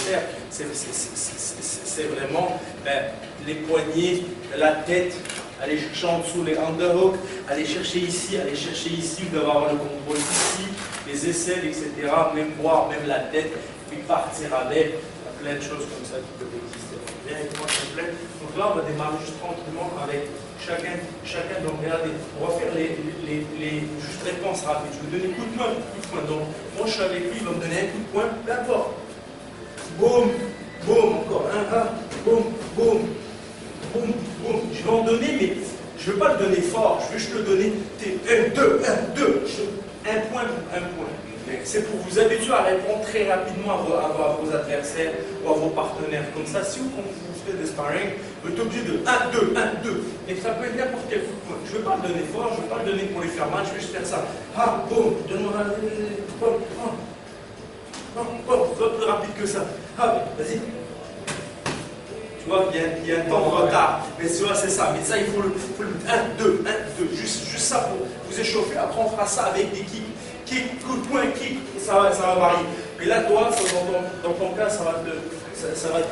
l'adversaire. C'est vraiment les poignets, la tête, aller chercher en dessous les underhooks, aller chercher ici, vous devez avoir le contrôle ici, les aisselles, etc. Même voir, même la tête, puis partir avec. Il y a plein de choses comme ça qui peuvent exister. Bien avec moi, s'il vous plaît. Donc là, on va démarrer juste tranquillement avec chacun. Donc regardez, on va faire les juste réponses rapides. Je vais donner coup de poing. Donc moi, je suis avec lui, il va me donner un coup de poing, peu importe. Boum, boum, encore un, boum, boum, boum, boum. Je vais en donner, mais je ne veux pas le donner fort, je veux juste le donner 1, 2, 1, 2. Un point pour un point. C'est pour vous habituer à répondre très rapidement à vos adversaires ou à vos partenaires. Comme ça, si vous faites des sparring, vous êtes obligé de 1, 2, 1, 2. Et ça peut être n'importe quel coup de poing. Je ne veux pas le donner fort, je ne veux pas le donner pour les faire mal, je veux juste faire ça. Ah, boum, donne-moi un boum, boum, plus rapide que ça. Ah, vas-y. Tu vois, il y a un temps de retard. Mais tu vois, c'est ça. Mais ça, il faut le 1, 2, 1, 2. Juste ça pour vous échauffer. Après, on fera ça avec des kicks. Kick, coup de poing, kick. Ça va varier. Mais là, toi, dans ton cas, ça va te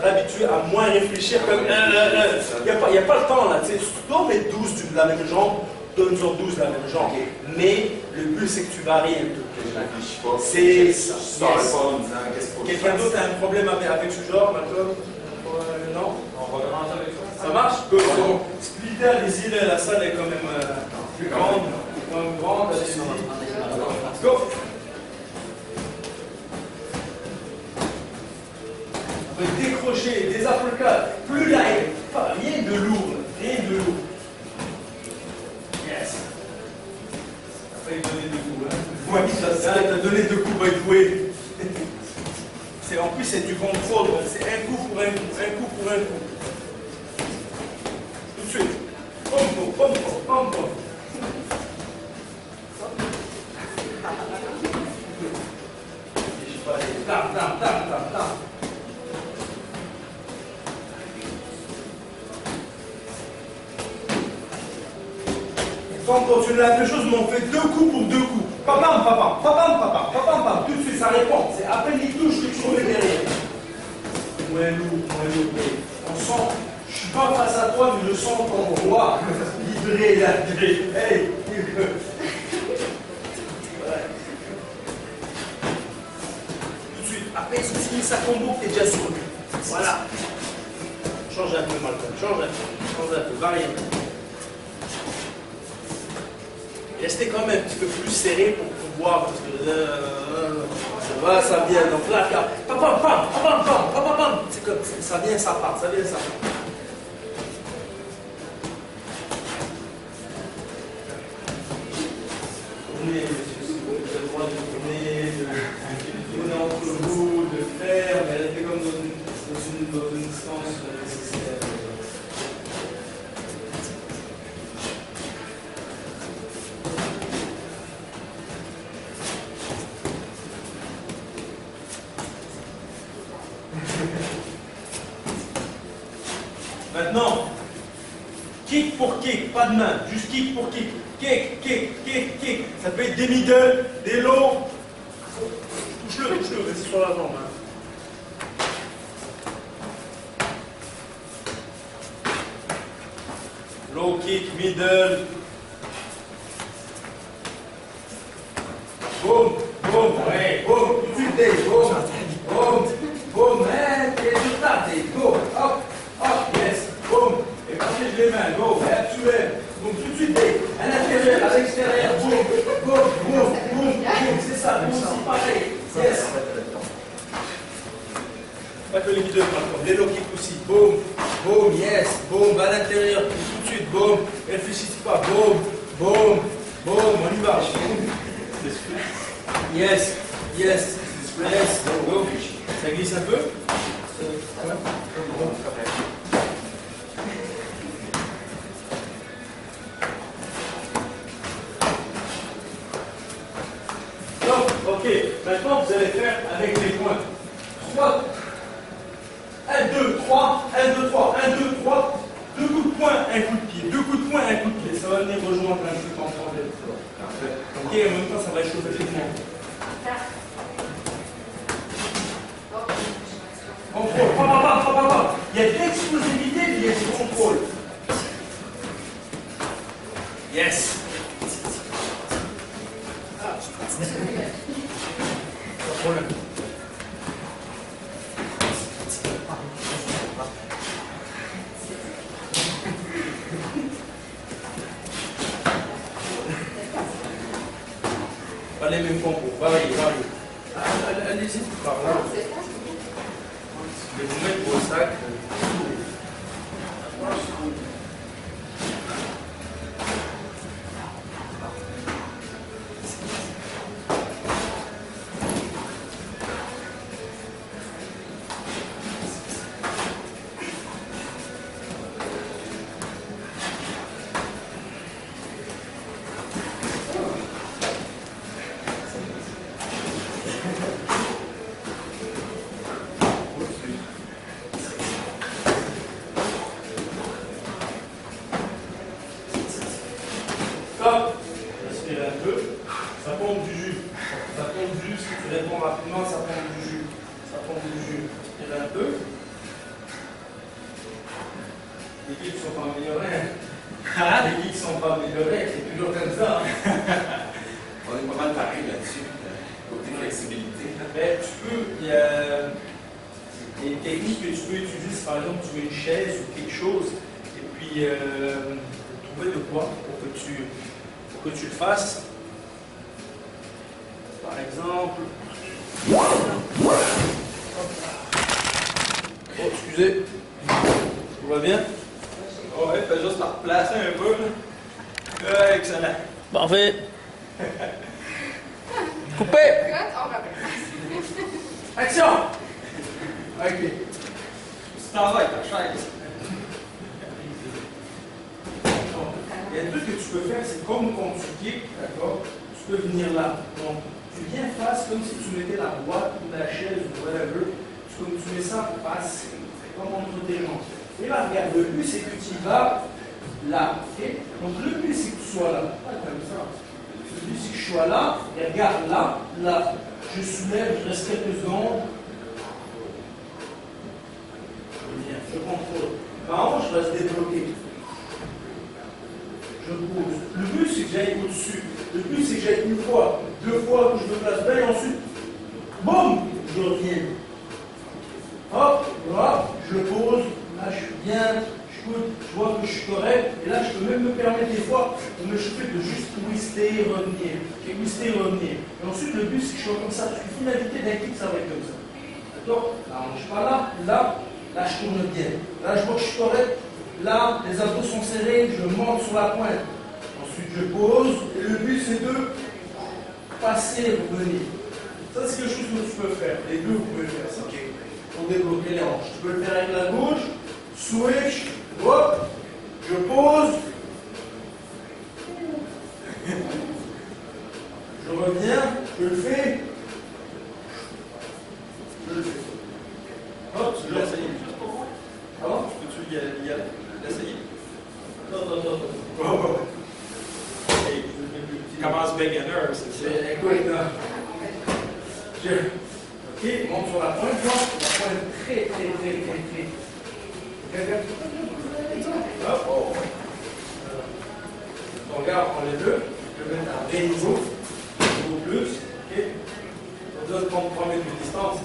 habituer à moins réfléchir comme il n'y a pas le temps là. Tu dois mettre 12 de la même jambe, donne-en 12 de la même jambe. Mais le but, c'est que tu varies un peu. C'est ça. Quelqu'un d'autre a un problème avec ce genre, Malcolm? Non? On va commencer avec ça. Ça marche? Good. Donc, splitter, allez-y, la salle est quand même plus grande. Allez-y. Let's go! On va décrocher des uppercuts, plus light, rien de lourd, Yes. T'as failli donner 2 coups, hein? Ouais, t'as donné 2 coups, by the way. En plus, c'est du contrôle, c'est un coup pour un coup, Tout de suite. Pom. Tam. Quand on continue la même chose, mais on fait 2 coups pour 2 coups. Papam. Tout de suite, ça répond. C'est à peine il touche que tu remets derrière. Moins lourd. On sent, je ne suis pas face à toi, mais je sens ton roi libéré là. Hey. Tout de suite, après, il finit sa combo, tu es déjà sur lui. Voilà. Change un peu, Malcolm. Change un peu. Varie un peu. Restez quand même un petit peu plus serré pour pouvoir, parce que ça vient. Donc là, pam, c'est comme ça vient, ça part. Tournez, si vous avez le droit de tourner entre vous, de faire, mais restez comme dans une distance nécessaire. Maintenant, kick pour kick, pas de main, juste kick pour kick. Kick. Ça peut être des middle, des low. Touche-le, reste sur la jambe. Low kick, middle. Boum, ouais, boum, tout de suite, Dave, boum, résultat, Dave, go, hop, yes, boum, et partez les mains, go, tu lèves, donc tout de suite, Dave, à l'intérieur, à l'extérieur, boum, c'est ça, c'est pareil, yes. Pas que les deux, les low kicks aussi, boum, yes, boum, à l'intérieur, tout de suite, boum, réfléchissez pas, boum, on y va. Yes, go. Ça glisse un peu. Donc, ok, maintenant vous allez faire avec les points. 3, 1, 2, 3, 1, 2, 3, 1, 2, 3, 2 coups de poing, un coup de pied, 2 coups de poing, un coup de pied. Ça va venir rejoindre un truc en français. Ok, en même temps, ça va échauffer tout le monde. Contrôle. Pas. Il y a de l'explosivité, mais il y a du contrôle. Yes. Pas de problème. Pas les mêmes combos. Variez. Allez-y par là. Je vais vous mettre vos sacs. Stop. Respirez un peu. Ça pompe du jus. Ça pompe du jus. Si tu réponds rapidement, ça pompe du jus. Ça pompe du jus. Respirez un peu. Les guides ne sont pas améliorés. Les guides ne sont pas améliorés. C'est toujours comme ça. On est pas mal pareil là-dessus. Côté flexibilité. Mais tu peux. Il y a des techniques que tu peux utiliser. Si par exemple tu veux une chaise ou quelque chose. Et puis trouver de quoi pour que tu le fasses. Par exemple. Oh, excusez. Tout va bien? Ouais, fais juste la replacer un peu. Ouais, excellent. Parfait. Coupé. Action. Ok. Tu t'en vas avec ta chaise. Il y a un truc que tu peux faire, c'est comme quand tu kicks, d'accord? Tu peux venir là. Donc, tu viens face comme si tu mettais la boîte ou la chaise ou whatever. Comme tu mets ça face, comme entre tes jambes. Et là, regarde, le but c'est que tu vas là. Okay? Donc, le but c'est que tu sois là. Pas comme ça. Le but c'est que je sois là. Et regarde là, là. Je soulève, je reste quelques secondes. Je viens, je contrôle. Ma hanche va se débloquer. Je pose. Le but, c'est que j'aille au-dessus. Le but, c'est que j'aille une fois, deux fois, que je me place bien, et ensuite, boum, je reviens. Hop, voilà, je le pose. Là, je suis bien, je vois que je suis correct. Et là, je peux même me permettre des fois de me chauffer, de juste twister et revenir. Et twister et revenir. Et ensuite, le but, c'est que je sois comme ça. Parce que finalité d'un kick, ça va être comme ça. D'accord? Là, on ne marche pas là, là, je tourne bien. Là, je vois que je suis correct. Là, les abdos sont serrés, je monte sur la pointe. Ensuite, je pose. Et le but, c'est de passer et revenir. Ça, c'est quelque chose que tu peux faire. Les deux, vous pouvez faire ça. Okay. Pour débloquer les hanches. Tu peux le faire avec la gauche. Switch. Hop. Je pose. Je reviens. Je le fais. Je le fais. Hop, je l'essaye. Alors, peux-tu y aller? L'essayer? Non. Hey, commence beginner, c'est ça. Écoute, là. Ok, monte sur la pointe, là. La pointe très. Hop, oh. Donc, regarde, on les deux. Je vais mettre à vrai niveau. Niveau plus. Ok. On doit prendre 3 mètres de distance.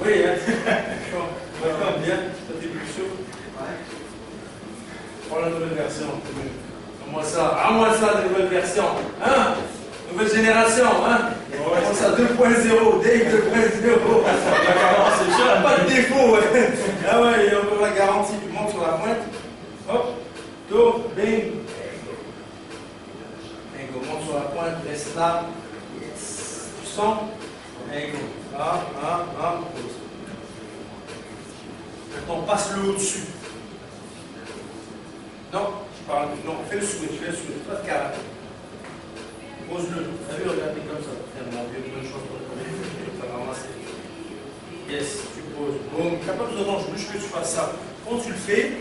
Oui, hein. Comme bien. Ça t'es plus chaud. Ouais. Prends la nouvelle version. À moi ça, la nouvelle version. Hein? Nouvelle génération, hein? Ouais, prends ça 2.0, Dave 2.0. C'est cher, pas de défaut, ouais. Ah ouais, il y a encore la garantie. Tu montes sur la pointe. Hop, tourne, bing. Bingo, monte sur la pointe, reste là. Yes. Tu sens? Bingo. Maintenant, passe-le au-dessus. Non, je parle. Non, fais le switch, pas de caractère. Pose-le. T'as vu, regardez comme ça. Mon Dieu, bonne chose pour le ça va ramasser. Yes, tu poses. Boum. Tu n'as pas besoin d'enjeu, juste que tu fasses ça. Quand tu le fais,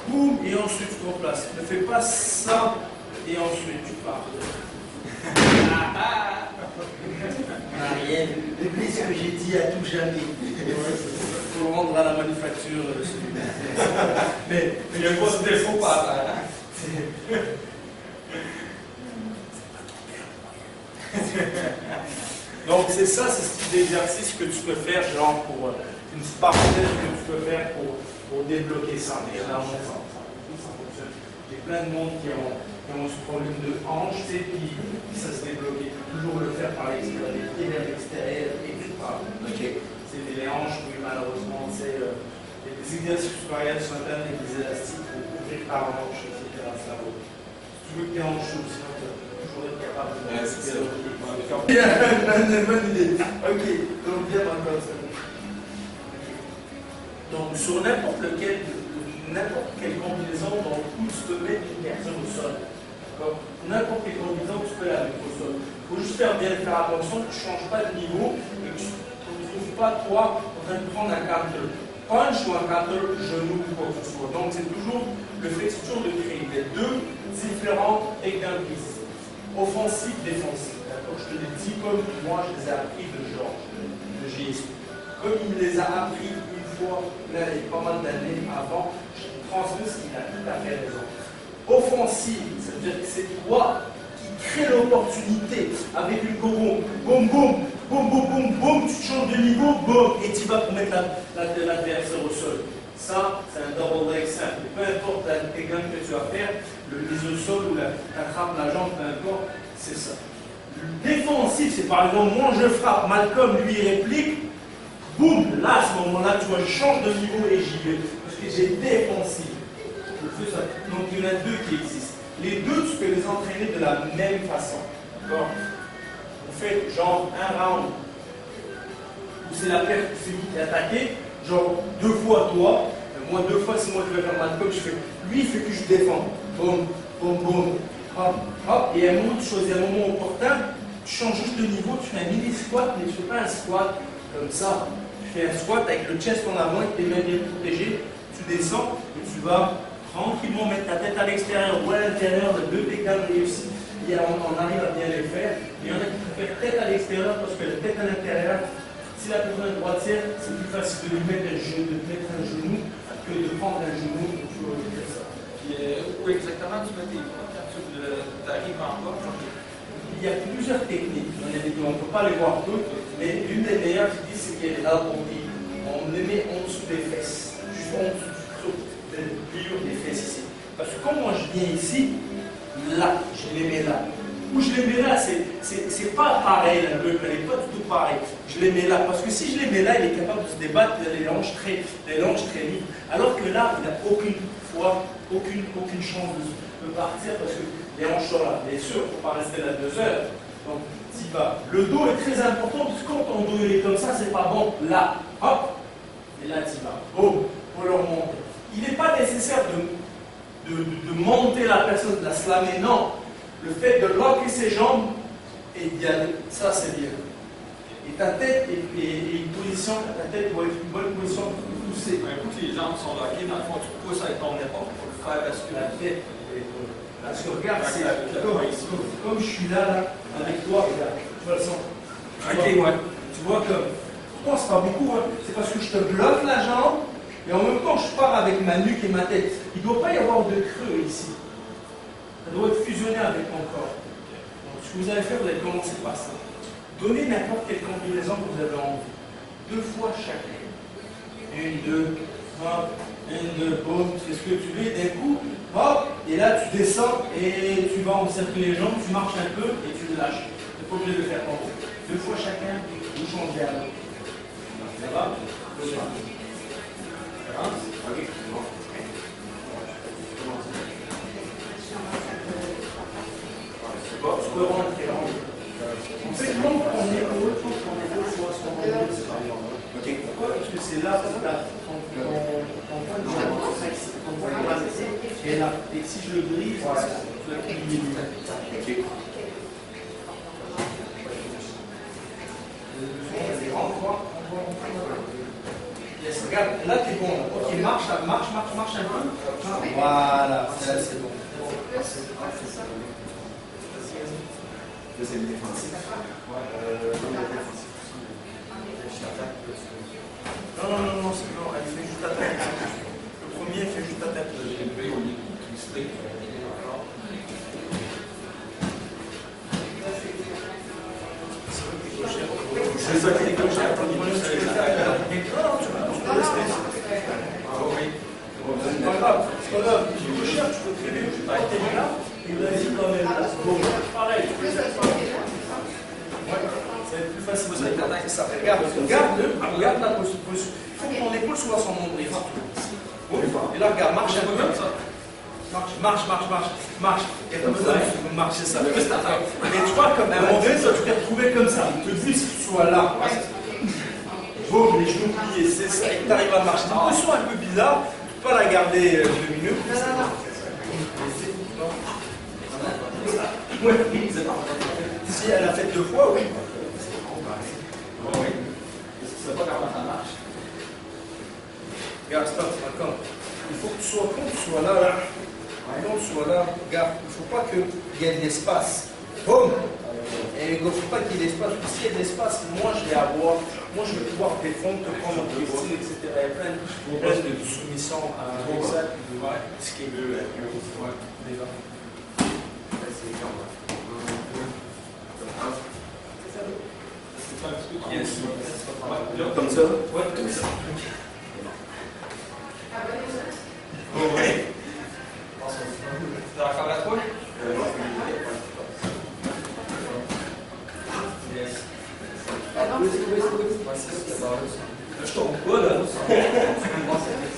boum, et ensuite tu te replaces. Ne fais pas ça, et ensuite tu pars. On n'a rien. Depuis ce que j'ai dit à tout jamais. Il faut rendre à la manufacture celui-là. Mais il y a un gros défaut par terre. Donc c'est ça, c'est ce type d'exercice que tu peux faire, genre pour une parenthèse que tu peux faire pour débloquer ça. Mais là, ça fonctionne. J'ai plein de monde qui ont ce problème de hanche, tu sais, puis ça se débloque. Toujours le faire par l'extérieur, les pieds vers l'extérieur et tout par. Ok. C'est les hanches, oui, malheureusement, c'est des exercices supérieurs sur Internet avec des élastiques pour ouvrir ta hanche, etc. Ça vaut. Si tu veux que tes hanches s'ouvrent, sinon tu vas toujours être capable de c'est ça. Une bonne idée. Ok, donc bien encore ça. Donc sur n'importe quelle combinaison dans le coup, tu peux mettre une personne au sol. N'importe quelle combinaison, tu peux la mettre au sol. Il faut juste faire attention que tu ne changes pas de niveau et que tu ne trouves pas toi en train de prendre un counter punch ou un counter genou ou quoi que ce soit. Donc c'est toujours le fait toujours de créer les deux différents exercices. Offensif, défensif. Je te l'ai dit comme moi je les ai appris de Georges, de GSP. Comme il me les a appris une fois, là, il y a pas mal d'années avant, je transmets ce qu'il a tout à fait raison. Offensive, c'est-à-dire que c'est toi qui crée l'opportunité avec une goron. Boum, boum, boum, boum, boum, boum, tu changes de niveau, boum, et tu vas pour mettre l'adversaire au sol. Ça, c'est un double leg simple. Peu importe la technique que tu vas faire, le mise au sol ou la trappe, la jambe, peu importe, c'est ça. Le défensif, c'est par exemple, moi je frappe, Malcolm lui réplique, boum, là à ce moment-là, tu vois, je change de niveau et j'y vais. Parce que j'ai défensif. Je fais ça. Donc il y en a deux qui existent. Les deux, tu peux les entraîner de la même façon. D'accord? Vous faites genre un round où c'est la perte, c'est vous qui attaquez, genre 2 fois toi, moi 2 fois c'est moi qui vais faire Malcolm, je fais, lui il fait que je défends. Boum, boum, boum. Hop, hop, et à un moment, tu choisis un moment opportun, tu changes juste de niveau, tu fais un mini squat, mais tu ne fais pas un squat comme ça. Tu fais un squat avec le chest en avant, avec tes mains bien protégées, tu descends et tu vas tranquillement mettre ta tête à l'extérieur ou à l'intérieur, les deux techniques réussies. Et on arrive à bien les faire. Il y en a qui préfèrent tête à l'extérieur parce que la tête à l'intérieur, si la personne est droitière, c'est plus facile de lui mettre un genou que de prendre un genou pour toujours faire ça. Puis, où exactement tu mets tes points quand tu arrives en bas? Il y a plusieurs techniques. On ne peut pas les voir toutes, mais l'une des meilleures, je dis, c'est qu'il y a les elbow deep. On les met en dessous des fesses, juste en dessous du clou, des pliures des fesses ici. Parce que quand moi je viens ici, là, je les mets là. Où je les mets là, c'est pas pareil, la bulle, elle n'est pas du tout pareil. Je les mets là, parce que si je les mets là, il est capable de se débattre les hanches très libres. Alors que là, il n'a aucune chance de partir parce que les hanches sont là. Bien sûr, il ne faut pas rester là 2 heures. Donc, tu vas. Le dos est très important, parce que quand ton dos il est comme ça, c'est pas bon. Là, hop, et là, tu vas. Boum, pour le remonter. Il n'est pas nécessaire de monter la personne, de la slammer, non. Le fait de locker ses jambes et d'y aller, ça c'est bien. Et ta tête est une position, ta tête doit être une bonne position pour pousser. Un coup que les jambes sont lockées, dans le fond, tu pousses avec ton épaule pour le faire basculer. La tête est bonne. Parce que regarde, c'est comme je suis là, avec toi, regarde, tu vois le son. Ok, ouais. Tu vois que, pourtant c'est pas beaucoup, hein. C'est parce que je te bloque la jambe, et en même temps je pars avec ma nuque et ma tête. Il ne doit pas y avoir de creux ici. Ça doit être fusionné avec mon corps. Donc, ce que vous allez faire, vous allez commencer par ça. Donnez n'importe quelle combinaison que vous avez envie. 2 fois chacun. 1, 2, hop, 1, 2, boum, tu fais ce que tu veux, d'un coup, hop, et là tu descends et tu vas encercler les jambes, tu marches un peu et tu le lâches. Tu n'es pas obligé de le faire en haut. 2 fois chacun, vous changez à l'autre. Ça va? Ok. Bon, je peux rentrer en haut. En fait, quand on est en haut, quand on est 2 fois, c'est pas bon. Ok. Pourquoi? Parce que c'est là, ton point de gravité est là. Et si je le brise, tu vas plier. Ok. Yes, regarde, là t'es bon. Ok, marche un peu. Voilà, là c'est bon. deuxième défensif. Non, non, non, non, c'est non, elle fait juste la tête. Le premier, elle fait juste la tête. C'est ça qui est comme ça. Non, non, tu peux rester. C'est pas grave, c'est pas grave. Tu peux chercher, tu peux très bien. Tu es là, et vas-y quand même là. Bon, pareil, tu peux faire ça. Ouais, ça va être plus facile. C'est ça. Regarde la position. Il faut que ton épaule soit son nombril. Et là, regarde, marche un peu comme ça. Marche. Et comme ça, tu marches, c'est ça. Mais tu vois, comme à un moment donné, ça, tu t'es retrouvé comme ça. Tu te dis que tu sois là. Boum, les genoux pliés, c'est ça. Et tu arrives à marcher. C'est une position un peu bizarre. Tu peux pas la garder 2 minutes. Ouais. Si elle a fait 2 fois, oui. C'est pas comment ça marche. Regarde, stop, d'accord. Il faut que tu sois, quand tu sois là, quand tu sois là, regarde, il ne faut pas qu'il y ait de l'espace. Boum! Et il ne faut pas qu'il y ait d'espace. S'il y a de l'espace, moi je vais pouvoir défendre, te prendre en pied, etc. Il y a plein de soumissions à ça. Ce qui est mieux, déjà. Comme ça? Ouais, comme ça. Oui. T'as la caméra à toi? Je tombe pas là.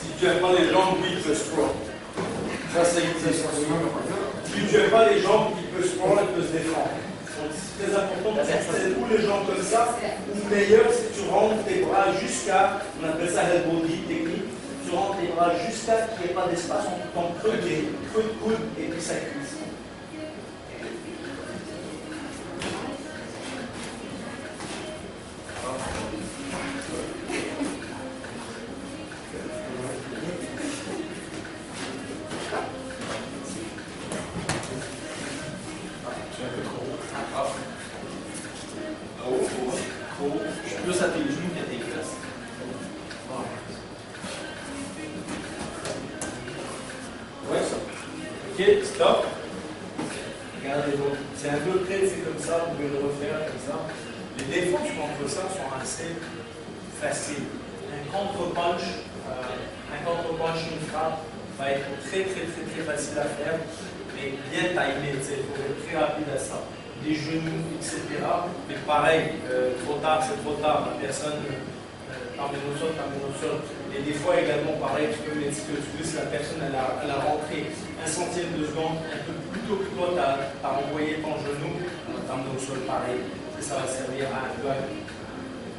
Si tu n'aimes pas les jambes, oui, il peut se prendre. Ça, c'est existe. Si tu n'aimes pas les jambes, il peut se prendre, il peut se défendre. Donc, c'est très important de faire ou les jambes comme ça, ou meilleur, si tu rentres tes bras jusqu'à, on appelle ça head body technique, tu rentres tes bras jusqu'à qu'il n'y ait pas d'espace entre ton creux de coude et puis sa cuisse. Plus à tes genoux qu'à tes fesses. Ouais, ça. Ok, stop. Regardez donc. C'est un peu près, c'est comme ça, vous pouvez le refaire comme ça. Les défenses contre ça sont assez faciles. Un contre-punch, une frappe va être très facile à faire, mais bien timé, il faut être très rapide à ça. Des genoux, etc. Mais pareil, trop tard, c'est trop tard. La personne t'emmène au sol. Et des fois également, pareil, tu peux mettre ce que tu veux. Si la personne elle a rentré 1 centième de seconde, un peu plus tôt que toi, tu as envoyé ton genou, t'emmène au sol, pareil. Ça va servir à un peu.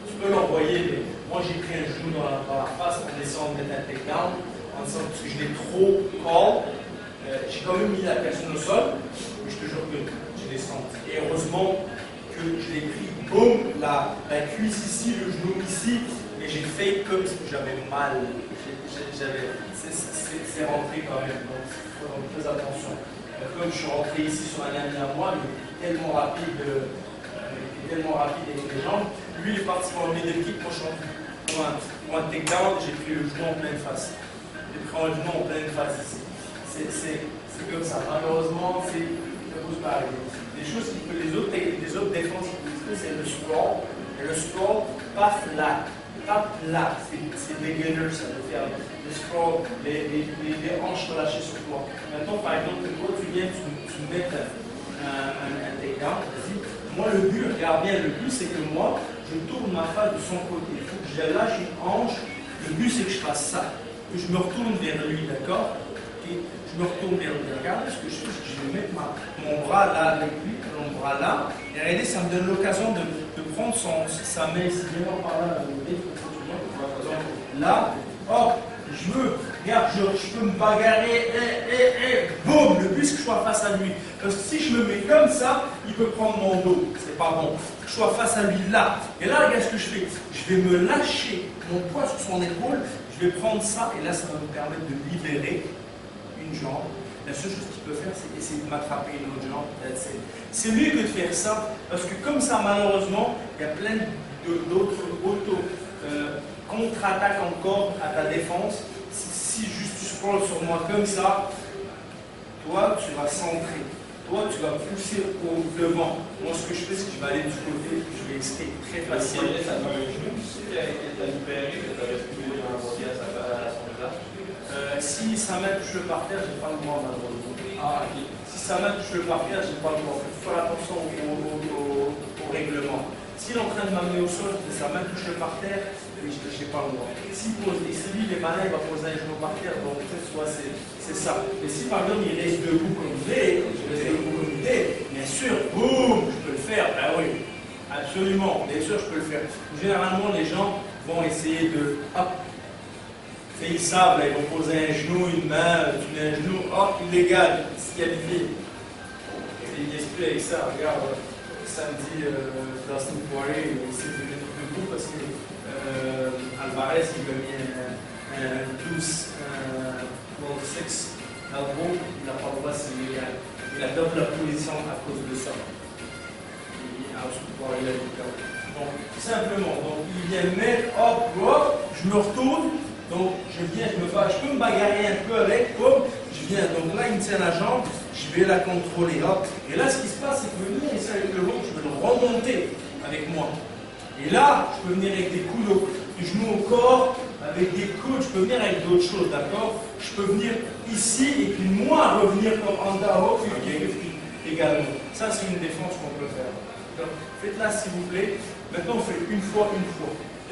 Tu peux l'envoyer, mais moi j'ai pris un genou dans la face en essayant de mettre un takedown, en disant que je l'ai trop call. J'ai quand même mis la personne au sol, mais je te jure que j'ai descendu. Et heureusement que je l'ai pris, boum, la cuisse ici, le genou ici, et j'ai fait comme si j'avais mal. C'est rentré quand même, donc il faut faire très attention. Comme je suis rentré ici sur un ami à moi, il est tellement rapide avec les jambes. Lui, il est parti pour le middle kick, moi je suis rentré pour un takedown, j'ai pris le genou en pleine face. J'ai pris le genou en pleine face ici. C'est comme ça. Malheureusement, ça peut pas arriver. Les choses qui peuvent, les autres défenses qui peuvent, c'est le sprawl. Et le sprawl, pas flat. Pas plat. C'est beginner, ça veut faire. Le sprawl, les hanches relâchées sur toi. Maintenant, par exemple, toi, tu viens, tu mets un takedown. Moi, le but, regarde bien, le but, c'est que moi, je tourne ma face de son côté. Il faut que je lâche une hanche. Le but, c'est que je fasse ça. Que je me retourne vers lui, d'accord? Je me retourne vers lui. Regardez ce que je fais, c'est que je vais mettre mon bras là avec lui, mon bras là. Et regardez, ça me donne l'occasion de prendre sa main ici, vraiment par là, là. Oh, regarde, je peux me bagarrer, boum, le but c'est que je sois face à lui. Parce que si je me mets comme ça, il peut prendre mon dos, c'est pas bon. Que je sois face à lui là. Et là, regarde ce que je fais. Je vais me lâcher mon poids sur son épaule, je vais prendre ça, et là, ça va me permettre de libérer une jambe, La seule chose qu'il peut faire, c'est essayer de m'attraper une autre jambe. C'est mieux que de faire ça, parce que comme ça, malheureusement, il y a plein d'autres contre-attaques encore à ta défense. Si juste tu scrolles sur moi comme ça, toi, tu vas centrer. Toi, tu vas pousser au devant. Moi, ce que je fais, c'est que je vais aller du côté, je vais escape très facilement. Ça fait un genou, si tu as libéré, que tu as reculé dans un body à son visage. Si sa main touche le par terre, j'ai pas le droit malheureusement. Ah, ok. Si sa main touche le par terre, j'ai pas le droit. Il faut faire attention au règlement. S'il est en train de m'amener au sol et sa main touche le par terre, j'ai pas le droit. S'il pose, et si lui il est malin, il va poser un genou par terre, donc soit c'est ça. Mais si par exemple il reste debout comme il est, bien sûr, boum, je peux le faire, ben oui, absolument, bien sûr je peux le faire. Généralement les gens vont essayer de, hop, ils savent, là, ils vont poser un genou, une main, tu mets un genou, hop, illégal, disqualifié. Et il n'est plus avec ça, regarde, samedi, Dustin Poirier, il s'est fait mettre debout parce que Alvarez, il a mis un 12, World 6 elbow, il n'a pas le droit, c'est illégal. Il a perdu la position à cause de ça. Il a ensuite Poirier a dit donc, simplement, donc, il vient me mettre, hop, hop, je me retourne, donc je viens, je peux me bagarrer un peu avec, hop, je viens, donc là il me tient la jambe, je vais la contrôler, hop. Et là ce qui se passe, c'est que venir ici avec le long, je vais le remonter avec moi. Et là, je peux venir avec des coups de genoux au corps, avec des coudes, je peux venir avec d'autres choses, d'accord? Je peux venir ici et puis moi revenir comme en dehors, également. Ça, c'est une défense qu'on peut faire. Donc, faites-la s'il vous plaît. Maintenant, on fait une fois.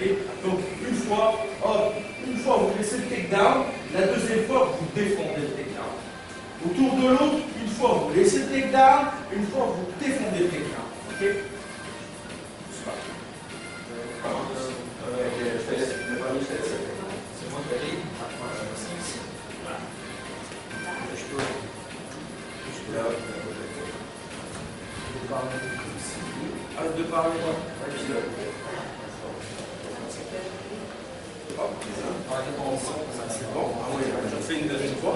Et donc, une fois, hop, une fois, vous laissez le takedown. La deuxième fois, vous défendez le takedown. Autour de l'autre, une fois, vous laissez le takedown. Une fois, vous défendez le takedown. Ok? C'est moi qui arrive. Voilà. Je peux parler comme si. Arrête de parler, moi. C'est bon. Ah oui, j'en fais une deuxième fois.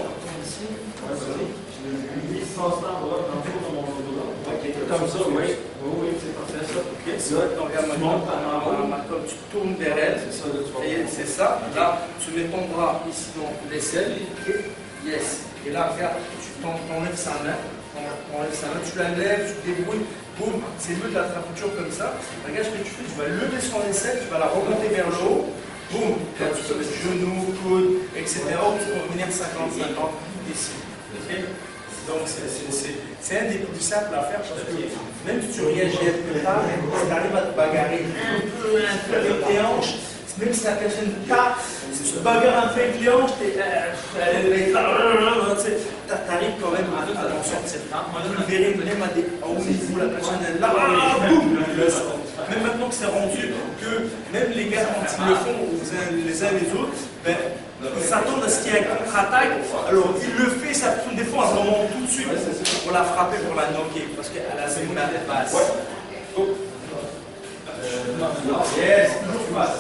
Comme ça, oui. Oui, c'est parfait ça. Ok, c'est vrai. Donc, regarde ma tu tournes derrière elle. C'est ça, c'est ça. Là, tu mets ton bras ici dans l'aisselle. Yes. Et là, regarde, tu t'enlèves sa main. Tu la lèves, tu te débrouilles. Boum, c'est mieux de l'attraper toujours comme ça. Regarde ce que tu fais, tu vas lever son aisselle, tu vas la remonter vers le haut. Boum, là tu peux mettre genoux, coude, etc. Ou tu peux revenir 50-50 ici. Okay? Donc c'est un des plus simples à faire parce que même si tu réagis un peu tard, si tu arrives à te bagarrer un peu avec tes hanches, même si la personne tape, si tu te bagarres un peu avec les hanches, tu arrives quand même à t'en sortir. Vous le verrez même à haut niveau, la personne est là, boum, même maintenant que c'est rendu que même les gars quand ils le font les uns les autres, ben, ils s'attendent à ce qu'il y ait un contre-attaque, alors il le fait, ça des fois à un moment tout de suite pour la frapper, pour la knocker, parce qu'elle a ses mains basses. Yes, toujours passe.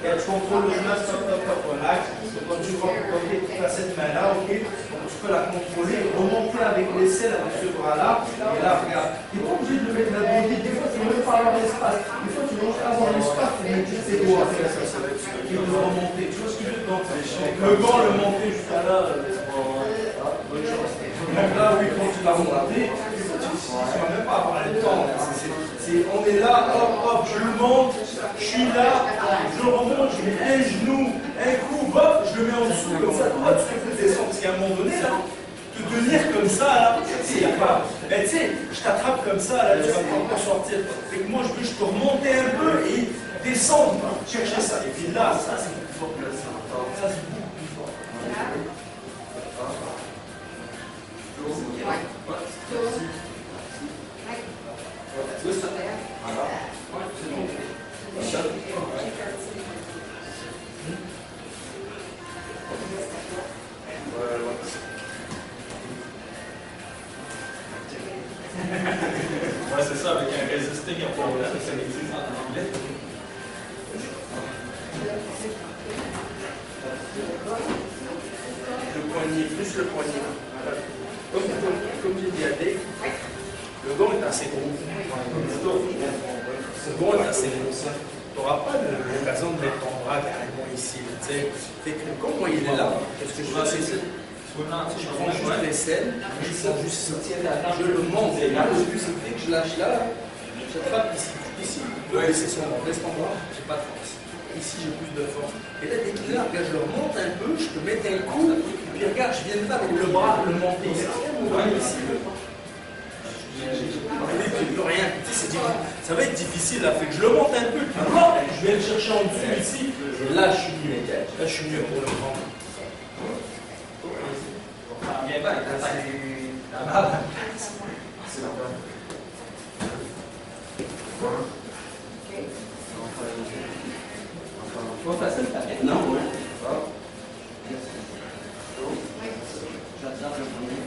Et tu contrôles le main, stop, relax. Quand tu vois tu as cette main-là, ok, donc tu peux la contrôler, remonter avec l'aisselle, avec ce bras-là, et là, regarde. Tu n'es pas obligé de le mettre la body, des fois tu ne veux pas avoir l'espace. Des fois tu veux avoir l'espace pour mettre juste tes doigts. Et de remonter. Tu vois ce que je veux dire? Le banc, le monter jusqu'à là. Bonne chance. Donc là, oui, quand tu l'as monté, tu ne vas même pas avoir le temps. On est là, hop, je le monte, je suis là, je le remonte, je mets un genou, un coup, hop, je le mets en dessous, comme ça, toi, tu te fais descendre. Parce qu'à un moment donné, là, te tenir comme ça, là, il n'y a pas. Mais tu sais, je t'attrape comme ça, là, tu vas pas encore sortir. Et que moi, je peux remonter un peu et descendre, chercher ça. Et puis là, ça, c'est plus fort que ça. Ça, c'est beaucoup plus fort. Ouais, c'est ça, avec un resisting en problème, ça existe en anglais. Le poignet, plus le poignet. Comme j'ai dit à Dave, le gant est assez gros. Ce gant est assez gros. Tu n'auras pas l'occasion de mettre ton bras carrément ici. Comme moi il est là, qu'est-ce que je fais? Je prends juste l'aisselle, je le monte. Et là, le but c'est que dès que je lâche là, je frappe ici. Ici, je dois laisser son bras. Laisse ton bras, j'ai pas de force. Ici, j'ai plus de force. Et là, dès qu'il est là, regarde, je le remonte un peu, je peux mettre un coup, et puis regarde, je viens de là avec le bras, le monter ici. Mon bras ici. Plus rien. Ça va être difficile là, fait que je le monte un peu, puis je vais le chercher en dessous ici, et là je suis mieux. Là je suis mieux pour le prendre. Pas facile, pareil. Non, oui. J'adore le premier.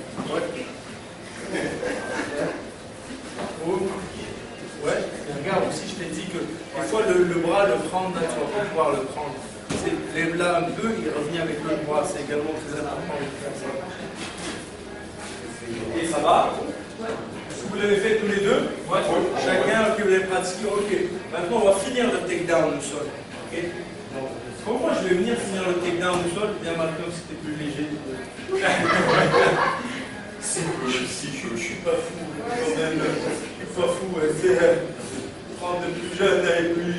Ouais, regarde aussi, je t'ai dit que des fois le bras, le prendre, là, tu vas pas pouvoir le prendre. Lève là un peu, il revient avec le bras, c'est également très important de faire ça. Et ça va? Est-ce que vous l'avez fait tous les deux? Ouais. Chacun qui vous l'avez pratiqué, ok. Maintenant on va finir le takedown au sol. Okay. Comme moi je vais venir finir le takedown au sol, bien Malcolm c'était plus léger. Je suis pas fou, quand même, je suis pas fou, prendre de plus jeune et puis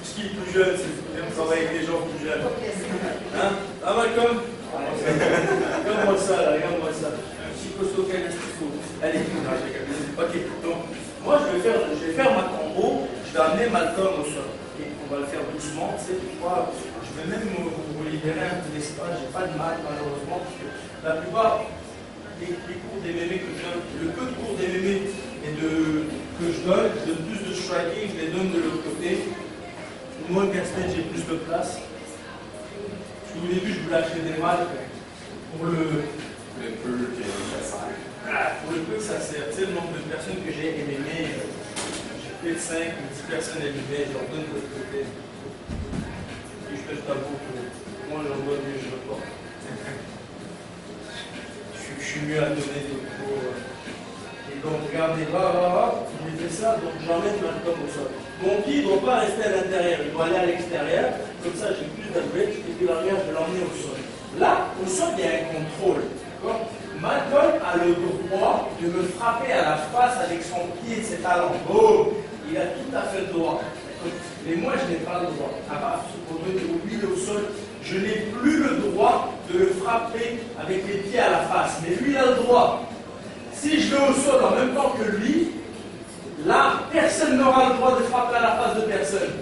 ce qui est plus jeune, c'est de travailler avec des gens plus jeunes. Hein? Ah Malcolm? Regarde-moi ça là, regarde-moi ça. Un petit costaud canastifo. Allez, ok, donc moi je vais faire ma combo, je vais amener Malcolm au sol. Okay? On va le faire doucement, tu sais, pourquoi je vais même vous libérer un peu d'espace, j'ai pas de mal malheureusement, parce que la plupart les cours d'MMA que je donne, le peu de cours d'MMA que je donne plus de striking, je les donne de l'autre côté. Moi, Gaston, j'ai plus de place. Parce qu'au début, je vous lâchais des balles pour le peu que ça sert. Pour le peu que ça sert. Tu sais, le nombre de personnes que j'ai MMA, j'ai peut-être 5 ou 10 personnes MMA, je leur donne de l'autre côté. Et je te t'avoue que moi, j'en donne mieux, je le porte. Je suis mieux à donner de cours. Et donc, regardez, je lui fais ça, donc j'emmène Malcolm au sol. Mon pied ne doit pas rester à l'intérieur, il doit aller à l'extérieur. Comme ça, j'ai plus d'adresse, et puis là, je vais l'emmener au sol. Là, au sol, il y a un contrôle. Malcolm a le droit de me frapper à la face avec son pied de ses talons. Oh, il a tout à fait le droit. Mais moi, je n'ai pas le droit. À partir où lui est au sol, je n'ai plus le droit de le frapper avec les pieds à la face. Mais lui, il a le droit. Si je vais au sol en même temps que lui, là, personne n'aura le droit de frapper à la face de personne.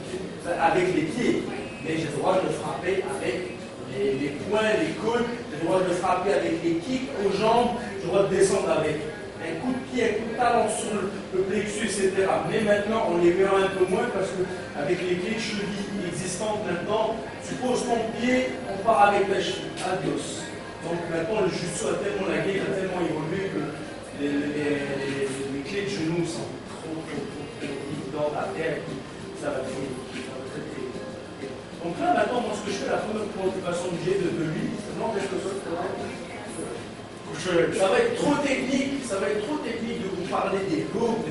Avec les pieds. Mais j'ai le droit de le frapper avec les poings, les coudes. J'ai le droit de le frapper avec les kicks aux jambes. J'ai le droit de descendre avec un coup de pied, un coup de talon sur le plexus, etc. Mais maintenant, on les verra un peu moins parce qu'avec les clés de cheville existantes maintenant, tu poses ton pied, on part avec la cheville. Adios. Donc maintenant, le jutsu a tellement lagué, il a tellement évolué que les clés de genoux sont trop dans la terre. Ça va très Donc là, maintenant, moi, ce que je fais, la première préoccupation que j'ai de lui, c'est non, qu'est-ce que ça va être trop technique, de vous parler des groupes,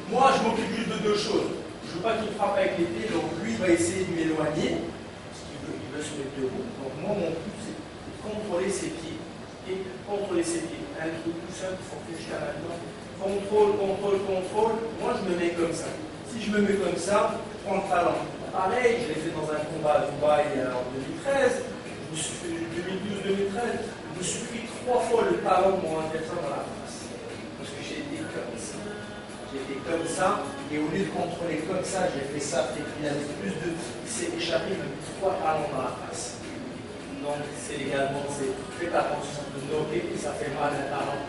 Moi, je m'occupe juste de deux choses. Je ne veux pas qu'il frappe avec les pieds, donc lui, il va essayer de m'éloigner, parce qu'il veut se mettre debout. Donc moi, mon but, c'est de contrôler ses pieds. Et contrôler ses pieds. Un truc tout simple, il faut que jusqu'à maintenant. Contrôle. Moi, je me mets comme ça. Si je me mets comme ça, je prends le talent. Pareil, je l'ai fait dans un combat à Dubaï en 2013, 2012-2013. Il me suffit 3 fois le talon de mon adversaire dans la face. Parce que j'ai été comme ça. J'étais comme ça, et au lieu de contrôler comme ça, j'ai fait ça, et puis il avait plus de. Il s'est échappé, il m'a mis 3 talons dans la face. Donc c'est également, faites attention de noter que ça fait mal un talon.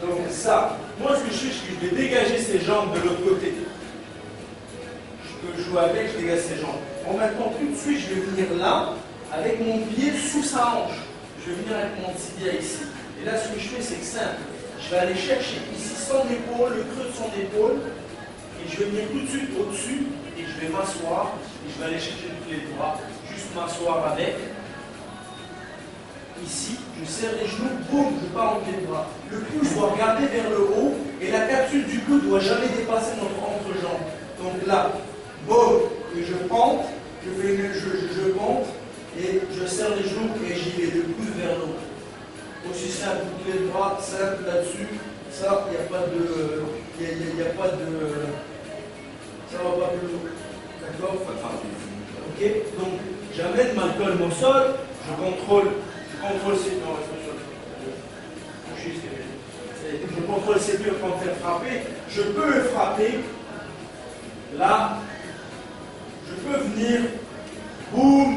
Donc ça, moi ce que je fais, c'est que je vais dégager ses jambes de l'autre côté. Je peux jouer avec, je dégage ses jambes. Bon, maintenant tout de suite, je vais venir là, avec mon pied sous sa hanche. Je vais venir avec mon tibia ici. Et là, ce que je fais, c'est que simple. Je vais aller chercher ici son épaule, le creux de son épaule, et je vais venir tout de suite au-dessus, et je vais m'asseoir, et je vais aller chercher tous les doigts, juste m'asseoir avec. ici, je serre les genoux, boum, je pars entre les bras. Le pouce doit regarder vers le haut et la capsule du coude ne doit jamais dépasser notre entrejambe. Donc là, boum, et je pente, je pente et je serre les genoux et j'y vais, le coude vers le haut. Aussi simple, tous les bras, simple là-dessus. Ça, il n'y a pas de. Il n'y a pas de. Ça va pas plus loin. D'accord? Ok? Donc, j'amène Malcolm au sol, je contrôle ses. Non, je contrôle ses pieds pour me faire frapper. Je peux le frapper. Là, je peux venir. Boum!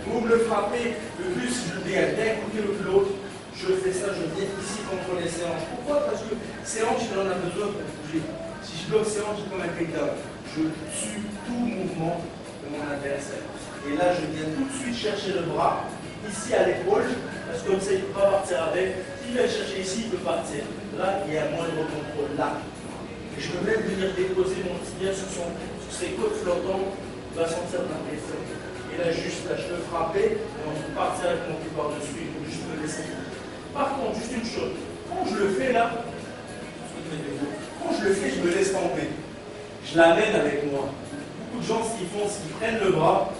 Boum, le frapper. Le plus, je vais d'un côté ou de l'autre. Je fais ça, je viens ici contre les séances. Pourquoi? Parce que séances, il en a besoin pour bouger. Si je bloque séances, je suis comme un takedown. Je tue tout mouvement de mon adversaire. Et là, je viens tout de suite chercher le bras, ici à l'épaule, parce que comme ça, il ne peut pas partir avec. S'il vient chercher ici, il peut partir. Là, il y a un moindre contrôle. Là. Et je peux même venir déposer mon tibia sur ses côtes flottantes. Il va sentir la pression. Et là, juste là, je peux frapper, et on peut partir avec mon pied par-dessus, il faut juste me laisser. Par contre, juste une chose, quand je le fais là, je me laisse tomber. Je l'amène avec moi. Beaucoup de gens, ce qu'ils font, c'est qu'ils prennent le bras,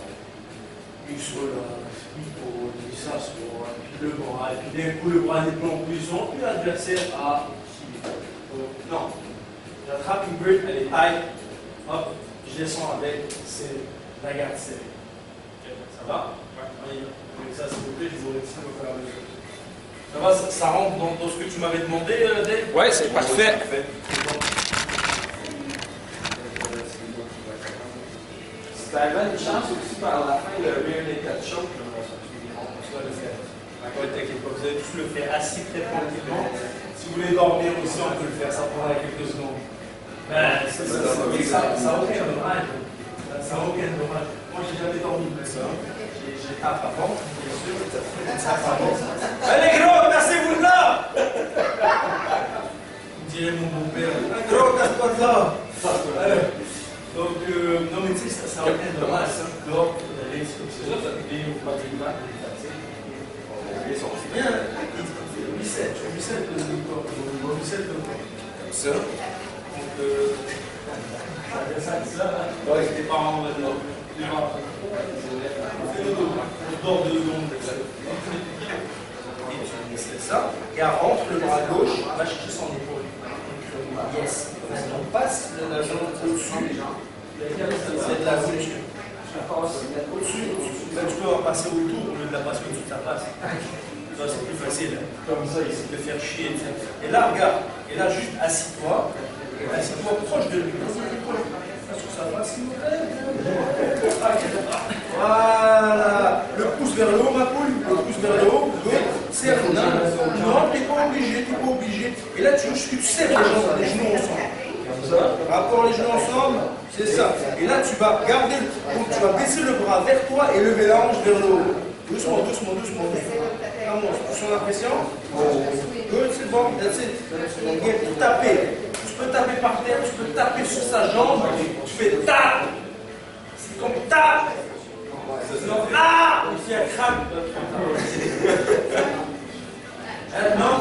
ils se relâchent, ils s'assoient, puis le bras, et puis d'un coup, le bras n'est plus en position, puis l'adversaire a. Non. J'attrape une grip, elle est taille, hop, je descends avec, c'est la garde serrée. Ça va? Oui. Avec ça, s'il vous plaît, je vous remercie de me faire le jeu. Ça va, ça rentre dans ce que tu m'avais demandé, Dave? Ouais, c'est parfait. Si tu avais une chance aussi par la fin, le rear naked choke, On va le faire. D'accord, t'inquiète pas, vous allez tous le faire assis très tranquillement. Si vous voulez dormir aussi, on peut le faire, ça prendra quelques secondes. Ben, ça n'a aucun dommage. Ça n'a aucun dommage. Moi, j'ai jamais dormi de ça. J'ai tape avant, bien sûr. Allez, gros, cassez-vous là! Dirait mon beau-père. Gros, casse-toi de là! Donc, non, mais tu sais, ça n'a aucun dommage. Dehors, vous allez, c'est ça, vous allez au bâtiment. C'est bien, 8-7, le corps. 8-7 le corps. Comme ça. Donc, ça, là. Les parents, on va dire. Les parents. On fait le dos. On dort de secondes. Et tu laisses ça. Et rentre le bras gauche, va chercher son épaule. Yes. On passe la jambe au-dessus. C'est de la muscle. Au-dessus. Tu peux en passer autour au lieu de la passer au-dessus de ta passe. Ça, c'est plus facile. Comme ça, il peut faire chier. Et là, regarde. Et là, juste assis-toi. Assis-toi proche de lui. Sur sa face, s'il vous plaît. Voilà. Le pouce vers le haut, ma poule. Le pouce vers le haut. Serre. Non, t'es pas obligé. Et là, tu serres les genoux ensemble. Comme ça. Rapport les genoux ensemble. C'est ça. Et là, tu vas garder, donc tu vas baisser le bras vers toi et lever la hanche vers le haut. Doucement. Tu sens la pression? Good, c'est bon, that's it. Et pour taper, tu peux taper par terre, tu peux taper sur sa jambe, tu fais tap. C'est comme tap. Ah! Ici, un craque. Non.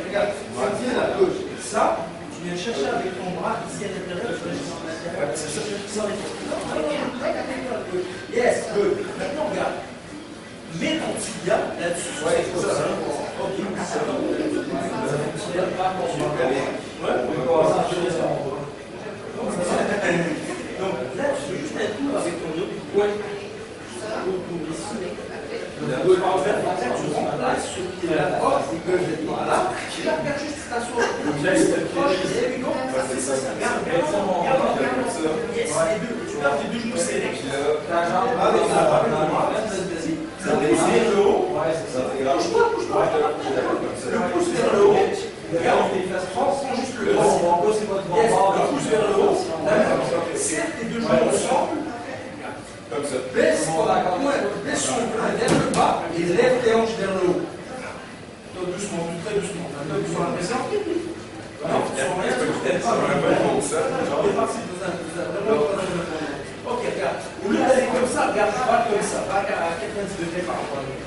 Regarde, tu tiens la gauche. Ça, tu viens chercher avec ton bras ici à l'intérieur. Yes, good. Maintenant, regarde. Mets ton tibia là-dessus. Ouais, c'est ça. Ok, c'est bon. Donc là, tu fais juste un tour avec ton autre poing. Tu remplaces ce qui est là, voilà. Tu la regardes juste t'asseoir. C'est ça, regarde. Yes, les deux. Tu gardes les deux genoux serrés. Ta jambe avec la barre. Vas-y. Le pouce vers le haut. Bouge-toi. Le pouce vers le haut. Regarde, prends juste le haut. Yes, le pouce vers le haut. Serre tes deux genoux ensemble. Comme ça. Baisse sur le bas et lève tes hanches vers le haut. Donc doucement, très doucement. Tu sens la pression? Non, tu sens rien. C'est parti. Ok, regarde. Au lieu d'aller comme ça, regarde, va comme ça, va à 90 degrés par rapport à nous.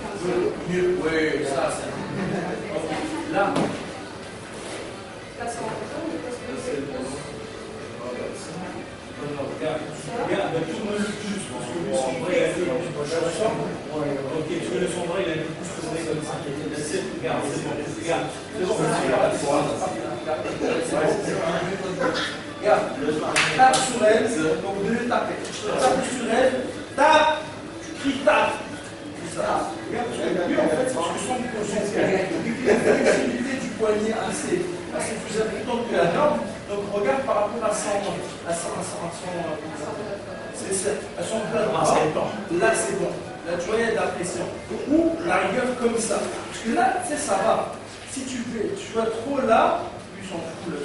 Mieux, oui, ça, c'est. Ok, là. Regarde, tourne-le plus, parce que le sombre, il a fait ok, parce que le sombre, il a été plus tourné comme ça. Regarde, c'est bon, regarde. C'est bon, regarde, tape sur elle, donc vous devez taper. Tape sur elle, tape, tu cries tape. Regarde, lui en fait, c'est parce que son la flexibilité du poignet assez plus importante que la norme. Donc regarde par rapport à son plat droit. Là c'est bon. Là tu vois il y a de la pression. Ou la rigueur comme ça. Parce que là, tu sais, ça va. Si tu vas trop là, lui s'en fout, là,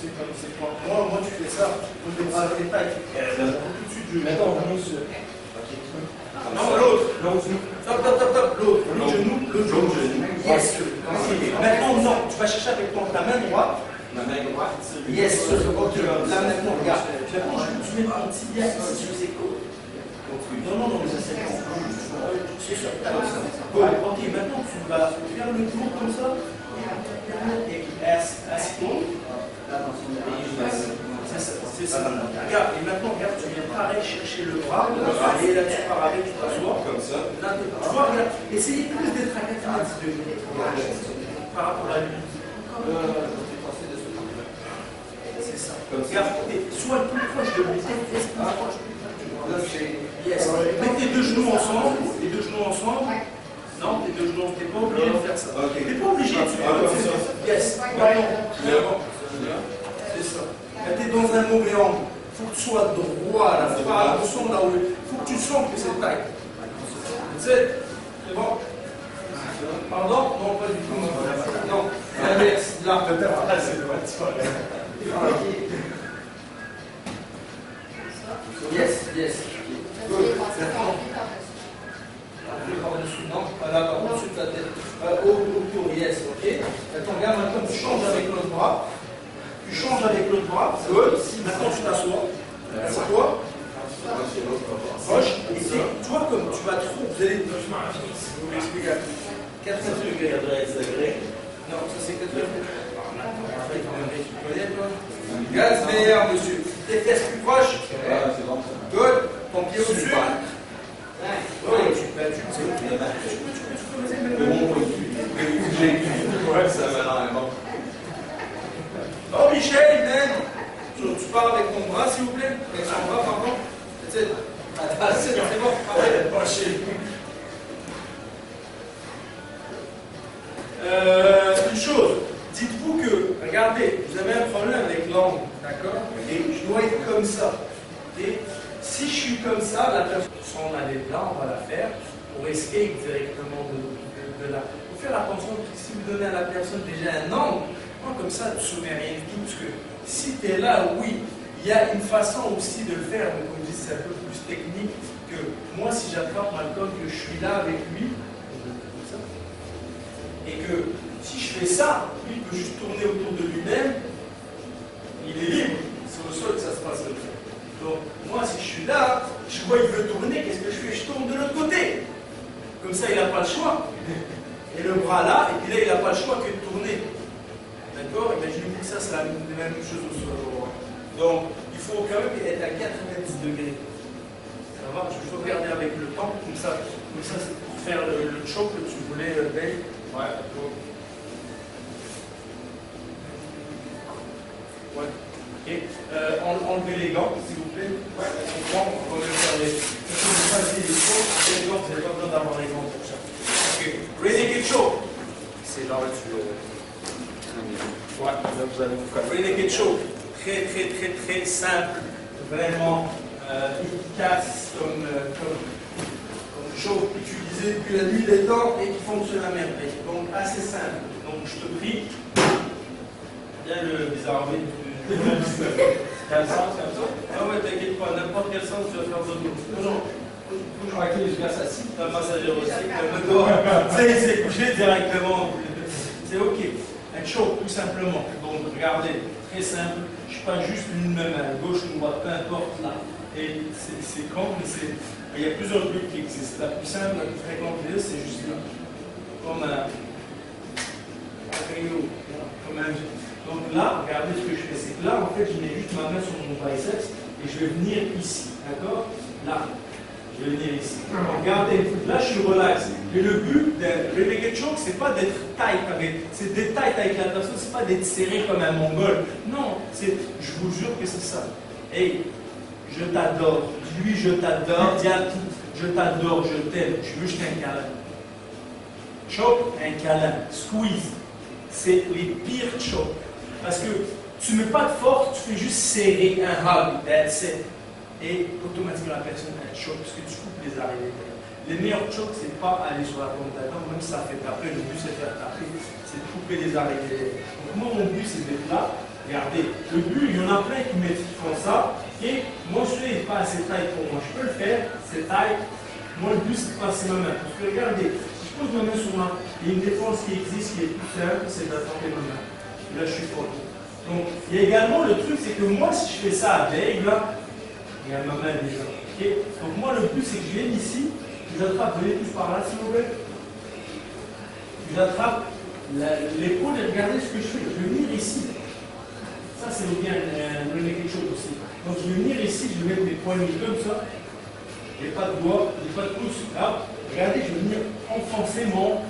c'est comme c'est quoi. Moi tu fais ça, on te bras les tailles. Tout de suite je mets en rouge. Non, l'autre. Top, l'autre. Le genou. Yes. Maintenant, non. Tu vas chercher avec ta main droite. Ma main droite. Yes. Ok. Là, maintenant, regarde. Maintenant, tu mets ton tibia ici sur ses côtes. Non, mais ça, c'est bon. C'est sûr. Ok, maintenant, tu vas faire le tour comme ça. Et assis-toi. C'est ça. Regarde, et maintenant, regarde, tu viens pareil chercher le bras, et là tu pars avec, tu t'assois. Comme ça. Là, tu vois, regarde, essayez plus d'être à 90 degrés par rapport à lui. C'est ça. Regarde, sois le plus proche de lui. Yes. Mets tes deux genoux ensemble. Non, tes deux genoux, t'es pas obligé de faire ça. T'es pas obligé de faire ça. Yes. C'est ça. Quand tu es dans un mauvais angle, il faut que tu sois droit là, fais pas attention là où il faut que tu sens que c'est taille. C'est bon? Pardon? Non, pas du tout. Non, l'inverse, là. C'est le Yes. Non, là, au-dessus de ta tête. Autour, yes, ok. Attends, regarde, maintenant tu changes avec l'autre bras. Tu changes avec l'autre bras. Good. Maintenant tu t'assois. Assieds-toi. Proche. Et tu vois comme tu vas trop. Vous allez. Je vous l'explique. 90 degrés. Non, ça c'est 90 degrés. Tu connais toi? Gaz meilleur, monsieur. Tes fesses plus proches. Good. Ton pied au-dessus. Oui, tu peux Oh Michel, tu pars avec ton bras s'il vous plaît. Avec son bras, pardon. C'est bon, une chose, dites-vous que, regardez, vous avez un problème avec l'angle, d'accord? Et je dois être comme ça. Et si je suis comme ça, la personne, on a des plans, on va la faire pour escape directement de là. Il faut faire attention que si vous donnez à la personne déjà un angle, comme ça, tu ne soumets rien du tout. Parce que si tu es là, oui, il y a une façon aussi de le faire, mais comme je dis, c'est un peu plus technique que moi, si j'attrape Malcolm, que je suis là avec lui, comme ça, et que si je fais ça, lui, il peut juste tourner autour de lui-même, il est libre. C'est au sol que ça se passe comme ça. Donc, moi, si je suis là, je vois qu'il veut tourner, qu'est-ce que je fais? Je tourne de l'autre côté. Comme ça, il n'a pas le choix. Et le bras là, et puis là, il n'a pas le choix que de tourner. D'accord? Imaginez-vous que ça, c'est la même chose au sol. Donc, il faut quand même être à 90 degrés. Ça va? Je peux regarder avec le temps, comme ça c'est pour faire le choc que tu voulais, Dave. Ouais. Ouais. Ok. Enlevez les gants, s'il vous plaît. Ouais. On prend, on va faire les. Si vous passez les chocs, les gants, vous n'avez pas besoin d'avoir les gants pour ça. Ok. Ready, get choke. C'est là où tu veux. Ouais, là vous allez vous faire. Ready, get choke. Très simple, vraiment efficace comme chose utilisée depuis la nuit des temps et qui fonctionne à merveille. Donc assez simple. Donc je te prie, viens le bizarrer. Quel sens comme ça? Ah ouais, t'inquiète pas, n'importe quel sens tu vas faire de l'eau. Non. Ok, je reste assis. T'as un massageur aussi, le dos. C'est couché directement. C'est ok. Un choke, tout simplement. Donc regardez, très simple. Je ne suis pas juste une main, gauche ou droite, peu importe là. Et c'est con, mais il y a plusieurs bulles qui existent. La plus simple, la plus fréquente, c'est juste là. Comme un rayon. Donc là, regardez ce que je fais. C'est que là, en fait, je mets juste ma main sur mon biceps et je vais venir ici. D'accord? Là. Je vais venir ici. Regardez, là je suis relax. Et le but d'un renegade choke, c'est pas d'être tight c'est d'être tight avec la personne, c'est pas d'être serré comme un mongol. Non, je vous jure que c'est ça. Hey, je t'adore. Dis-lui, je t'adore. Dis à tout, je t'adore, je t'aime. Je veux juste un câlin. Choke, un câlin. Squeeze. C'est les pires chokes. Parce que tu ne mets pas de force, tu fais juste serrer un hug. That's it. Et automatiquement la personne elle choque parce que tu coupes les arrières. Les meilleurs chokes, c'est pas aller sur la paume de la jambe, même si ça fait taper, le but c'est de faire taper, c'est de couper les arrières. Donc moi mon but c'est d'être là, regardez, le but, il y en a plein qui font ça, et moi je suis pas assez taille pour moi, je peux le faire, c'est taille, moi le but c'est de passer ma main. Parce que regardez, si je pose ma main sur moi, il y a une défense qui existe qui est plus simple, c'est d'attendre ma main. Là je suis fort. Donc il y a également le truc, c'est que moi si je fais ça avec, là, il y a ma main déjà. Okay? Donc moi le but c'est que je vienne ici, je vous attrape, venez tous par là s'il vous plaît. Je vous attrape l'épaule et regardez ce que je fais. Je vais venir ici. Ça c'est bien quelque chose aussi. Donc je vais venir ici, je vais mettre mes poignets comme ça. J'ai pas de doigts, j'ai pas de pouce. Là, regardez, je vais venir enfoncer mon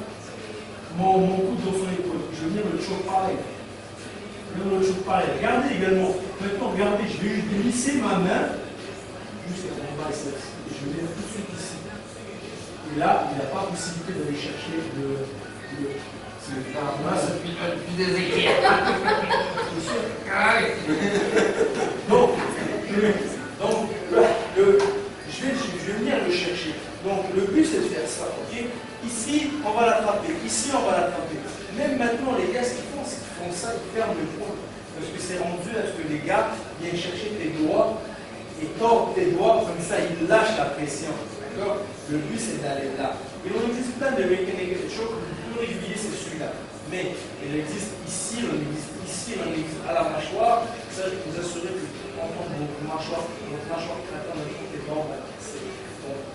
coude dans son épaule. Je vais venir le choper pareil. Regardez également. Maintenant, regardez, je vais glisser ma main jusqu'à mon biceps. Je vais venir tout de suite ici. Et là, il n'y a pas possibilité d'aller chercher c'est le karma, ça puis des écrits. C'est sûr. Donc, je vais venir le chercher. Donc, le but, c'est de faire ça. Okay? Ici, on va l'attraper. Ici, on va l'attraper. Même maintenant, les gars, ce qu'ils font, c'est qu'ils font ça, ils ferment le poing. Parce que c'est rendu à ce que les gars viennent chercher tes doigts et tordent tes doigts, comme ça, ils lâchent la pression. D'accord? Le but, c'est d'aller là. Et on existe plein de renegade choke. Le plus régulier, c'est celui-là. Mais il existe ici, on existe à la mâchoire. Ça, je peux vous assurer que quand votre mâchoire craquant dans les dents, c'est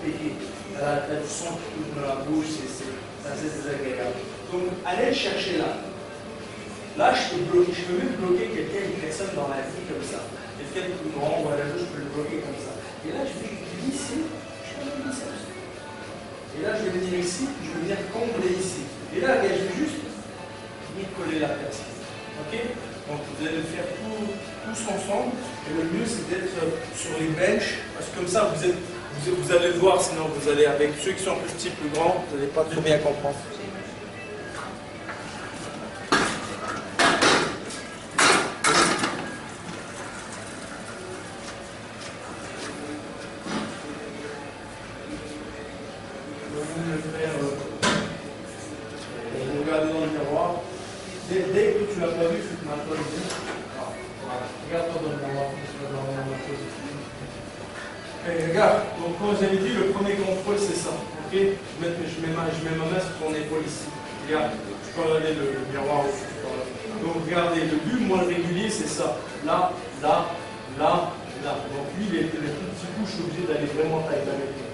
pété. T'as du sang qui coule dans la bouche, c'est assez désagréable. Donc, allez le chercher là. Là, je peux même bloquer une personne dans la vie comme ça. Quelqu'un de plus grand, voilà, je peux le bloquer comme ça. Et là, je vais glisser, je peux le glisser. Et là, je vais venir ici, je vais venir combler ici. Et là, regarde, je vais juste venir coller la personne. Ok? Donc, vous allez le faire tous ensemble. Et le mieux, c'est d'être sur les benches, parce que comme ça, vous allez le voir, sinon vous allez, avec ceux qui sont plus petits, plus grands, vous n'allez pas très bien comprendre. Regardez dans le miroir. Dès que tu l'as pas vu, tu te m'attends. Regarde-toi dans le miroir. Regarde, donc comme j'avais dit, le premier contrôle c'est ça. Okay? Je mets ma main sur ton épaule ici. Regarde, tu peux regarder le miroir aussi. Donc regardez, le but, moi le régulier, c'est ça. Là, là, là, là. Donc lui, les tout petits coups, je suis obligé d'aller vraiment tight avec lui.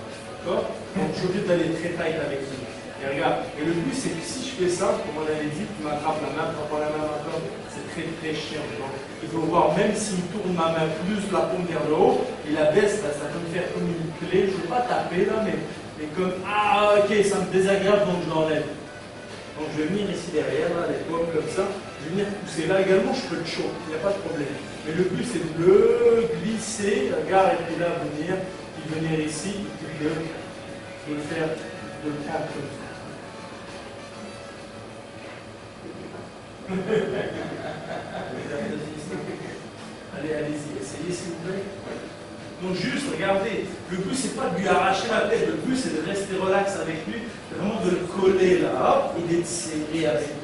D'accord? Donc je suis obligé d'aller très tight avec lui. Et regarde, et le but c'est que si je fais ça, comme on avait dit, tu m'attrapes la main, tu prends la main encore, c'est très très chiant. Donc, il faut voir, même s'il tourne ma main plus la paume vers le haut, il la baisse, là, ça peut me faire comme une clé, je ne veux pas taper là, mais comme, ah ok, ça me désagréable, donc je l'enlève. Donc je vais venir ici derrière, là, les paumes comme ça, je vais venir pousser. Là également, je peux le choper, il n'y a pas de problème. Mais le but c'est de le glisser, regarde, et puis là, venir ici, et puis de le faire, de le prendre comme ça. Allez-y, essayez s'il vous plaît. Donc juste, regardez, le but c'est pas de lui arracher la tête, le but c'est de rester relax avec lui, vraiment de le coller là, hop, et d'être serré avec lui.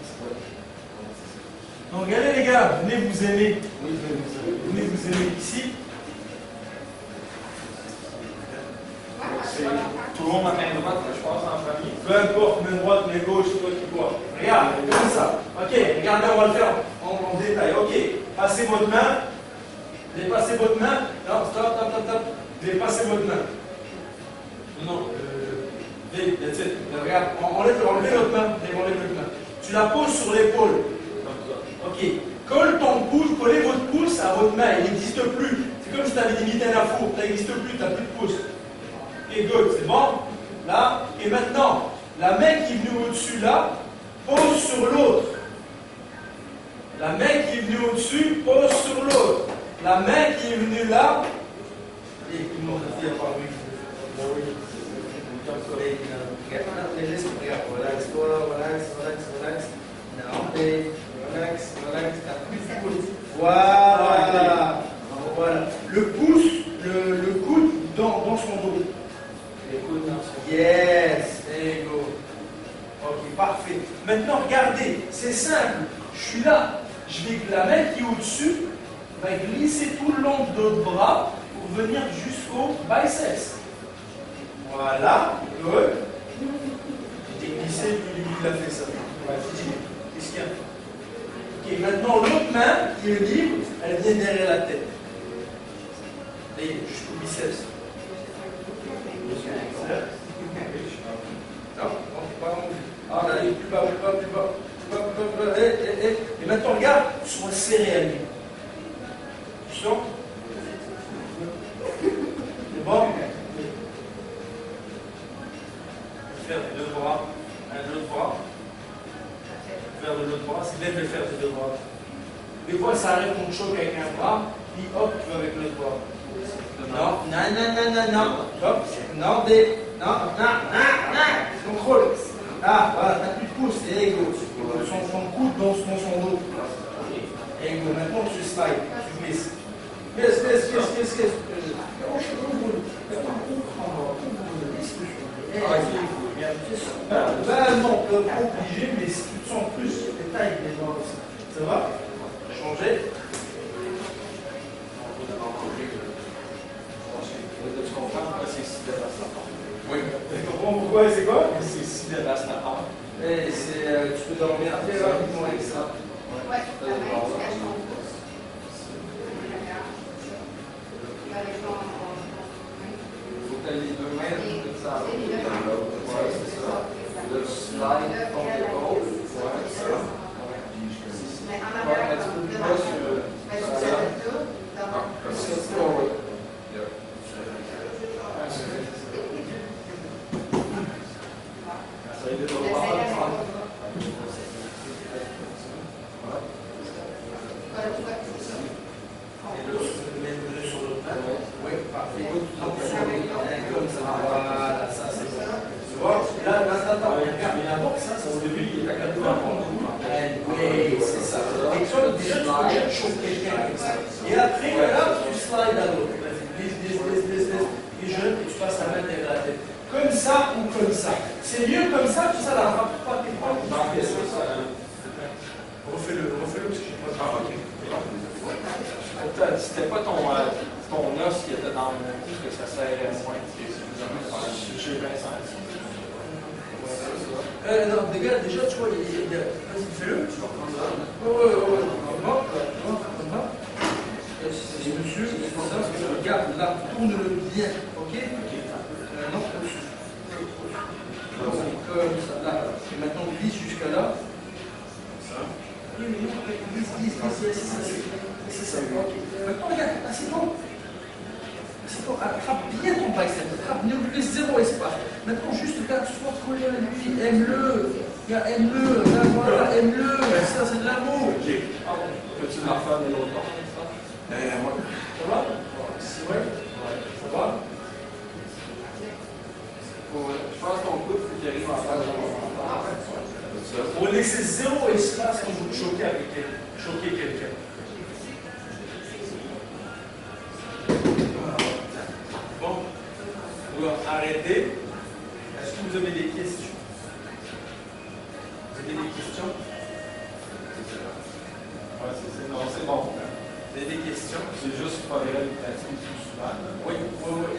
Donc regardez les gars, venez vous aimer. Venez vous aimer ici. Tout le monde main droite, je pense, en famille. Peu importe, main droite, main gauche, c'est toi qui vois. Regarde, comme ça. Ok, regardez, on va le faire en détail. Ok, passez votre main. Dépassez votre main. Non, stop, stop, stop, stop. Dépassez votre main. Non, that's it. Regarde, enlevez votre main. Enlevez votre main. Tu la poses sur l'épaule. Ok. Collez votre pouce à votre main. Il n'existe plus. C'est comme si tu avais limité la fourre. Ça n'existe plus. Tu n'as plus de pouce. Ok, good. C'est bon? Là. Et maintenant, la main qui est venue au-dessus là, pose sur l'autre. La main qui est venue au-dessus, pose sur l'autre. La main qui est venue là, et tout le monde a dit à part lui. Voilà. Voilà. Le pouce, le coude dans son dos. Le coude dans son dos. Yes. There you go. Ok, parfait. Maintenant, regardez, c'est simple. Je suis là. Je vais, la main qui est au-dessus va glisser tout le long de l'autre bras pour venir jusqu'au biceps. Voilà. Good. J'ai glissé, lui, il a fait ça. Qu'est-ce qu'il y a? Ok, maintenant l'autre main qui est libre, elle vient derrière la tête. Allez, jusqu'au biceps. Non, pas allez, plus bas. Et maintenant, regarde, sois serré à lui. Tu sens? C'est bon? Faire des deux bras, un de l'autre bras. Faire de l'autre bras, c'est bien de le faire des deux bras. Des fois, ça arrive qu'on te choque avec un bras, puis hop, tu vas avec l'autre bras. Non. Hop, non, contrôle. Ah, voilà, t'as plus de pouce, c'est égaux. Son coude dans son dos. Égaux. Maintenant, tu slide, tu glisses. Qu'est-ce non, pas obligé, mais si tu te sens plus, les tailles des doigts aussi. Ça va? Changer. Tu comprends pourquoi c'est si dévastateur? Oui. Tu comprends pourquoi c'est quoi? C'est si dévastateur. Et tu peux dormir très rapidement avec ça. Ouais, Il faut que les deux mains, tout ça. Ouais, c'est ça. Le slide, ton épaule. Ouais, c'est ça. mais en arrière, Un petit peu plus bas sur. Et après, là, tu slides à l'autre. Et tu passes la main derrière la tête. Comme ça ou comme ça. C'est mieux comme ça, tout ça, la frappe pas tes bras. Refais-le parce que je ne sais pas. C'était pas ton os qui était dans mon cou que ça serrait moins. J'ai bien senti. Non, déjà, tu vois, vas-y, fais-le. Monsieur, regarde, là, tourne-le bien, ok? Non, au-dessus. Comme ça, là. Et maintenant, glisse jusqu'à là. Oui, mais non, glisse, c'est ça, ok. Maintenant, regarde, assieds-toi. Assieds-toi, attrape bien ton bicep, attrape bien, plus zéro espace. Maintenant, juste, regarde, sois collé à lui, aime-le. Aime-le, voilà, aime-le, ça, c'est de l'amour. Peux-tu m'en faire de l'autre bord? Moi. Ça va? C'est vrai? Ça va? Je pense qu'on coupe pour qu'il arrive à faire de Pour laisser zéro espace quand vous choquez quelqu'un. Bon, on va arrêter. Est-ce que vous avez des questions? Vous avez des questions? Ouais, non, c'est bon. Vous avez des questions? C'est juste qu'il faudrait le pratiquer plus souvent. Oui,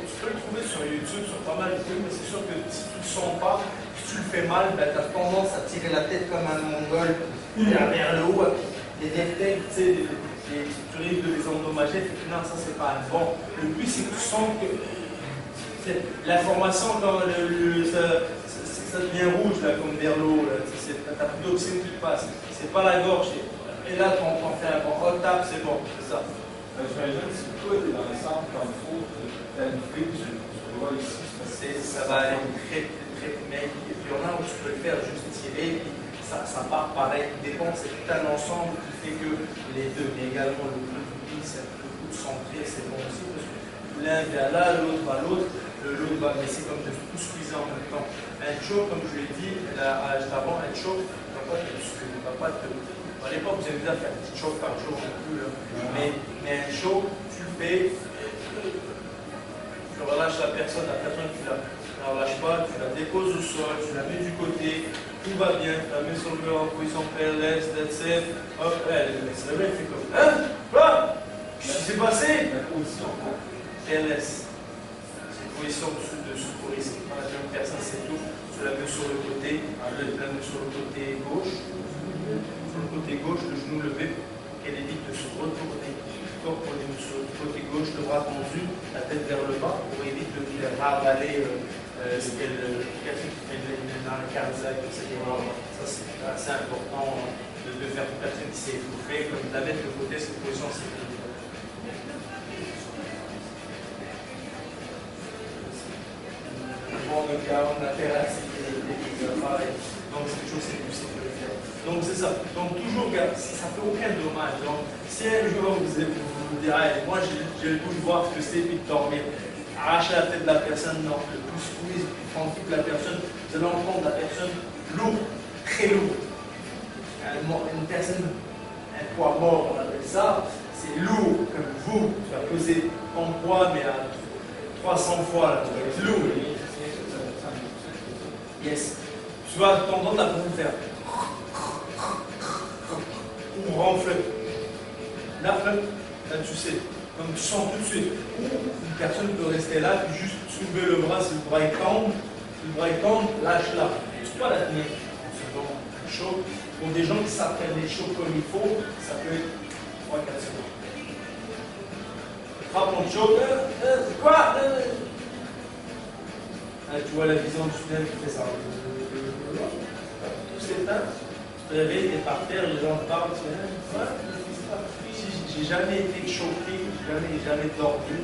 tu peux le trouver sur YouTube, sur pas mal de trucs, mais c'est sûr que si tu ne le sens pas, si tu le fais mal, ben, tu as tendance à tirer la tête comme un mongol vers le haut, des vertèbres, tu sais, et tu risques de les endommager, et que non, ça c'est pas un bon. Le but c'est que tu sens que l'information, quand ça devient rouge, là, comme vers l'eau, t'as plus d'oxygène qui passe, c'est pas la gorge. Et là, quand on fait un bon tape, c'est bon, c'est ça. J'imagine si toi, tu es dans le centre comme il faut, tu as une fille, tu vois ici. Ça va aller très, très, mais il y en a où tu peux le faire juste tirer, puis ça part pareil. Dépend, c'est tout un ensemble qui fait que les deux, mais également le coup du pied, le coup de centré, c'est bon aussi, parce que l'un vient là, l'autre va l'autre, l'autre va, mais c'est comme de tout squeezer en même temps. Un choke, comme je l'ai dit juste avant, un choke, tu ne vas pas te. À l'époque, vous avez déjà fait un petit choke par jour non plus, mais un choke, tu le fais. Tu relâches la personne tu la relâches pas, tu la déposes au sol, tu la mets du côté, tout va bien, tu la mets sur le mur en position PLS, that's it, hop, elle se lève, elle fait comme hein? Quoi? Qu'est-ce qui s'est passé? La position PLS. C'est une position de secouriste. Quand la personne s'étouffe, tu la mets sur le côté, tu la mets sur le côté gauche, le genou levé, pour qu'elle évite de se retourner. Corps sur le côté gauche, le bras tendu, la tête vers le bas, pour éviter de faire ravaler ce qu'elle fait dans le cardiaque, etc. Ça, c'est assez important de faire une personne qui s'est étouffée, comme de la mettre de côté, cette position, c'est bon, le cas, on a fait assez donc c'est quelque chose qui est plus sécuritaire. Donc c'est ça. Donc toujours, ça ne fait aucun dommage. Donc si un jour vous vous direz, moi j'ai le goût de voir ce que c'est, puis de dormir, arracher la tête de la personne, non, le plus squeeze, puis prendre toute la personne, vous allez entendre la personne lourde, très lourde. Une personne, un poids mort, on appelle ça, c'est lourd, comme vous, tu vas peser ton poids, mais à 300 fois, là, tu vas être lourd. Yes. Tu vas t'entendre la personne faire ou renfler. Là, tu sais, comme tu sens tout de suite, une personne peut rester là, puis juste soulever le bras, si le bras est tendre, lâche-la. Tu peux la tenir. C'est bon, chaud. Pour des gens qui savent faire des choses comme il faut, ça peut être 3-4 secondes. Frappe ton choke, quoi? Tu vois la vision du tunnel qui fait ça. Tout s'éteint, tu te réveilles, tu es par terre, les gens te parlent, tu fais quoi? J'ai jamais été choqué, jamais dormi.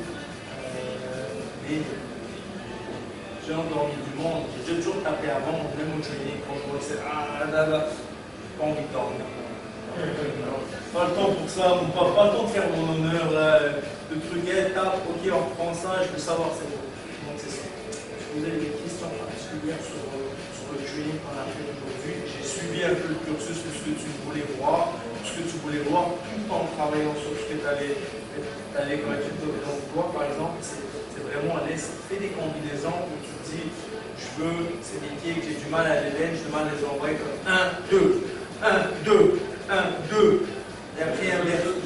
Mais j'ai endormi du monde. J'ai toujours tapé avant, même au training, quand je vois que c'est pas envie de dormir. Pas le temps pour ça, pas le temps de faire mon honneur, là, le truc est tape, ok, on reprend ça, je veux savoir, c'est bon. Donc c'est ça. Vous avez des questions particulières sur le training qu'on a fait aujourd'hui. J'ai suivi un peu le cursus de ce que tu voulais voir, tout en travaillant sur ce que tu allais corriger. Donc toi, par exemple, c'est vraiment aller, fais des combinaisons où tu te dis, je veux ces métiers que j'ai du mal à les laisser, je demande à les envoyer comme 1, 2, 1, 2, 1, 2. Et après,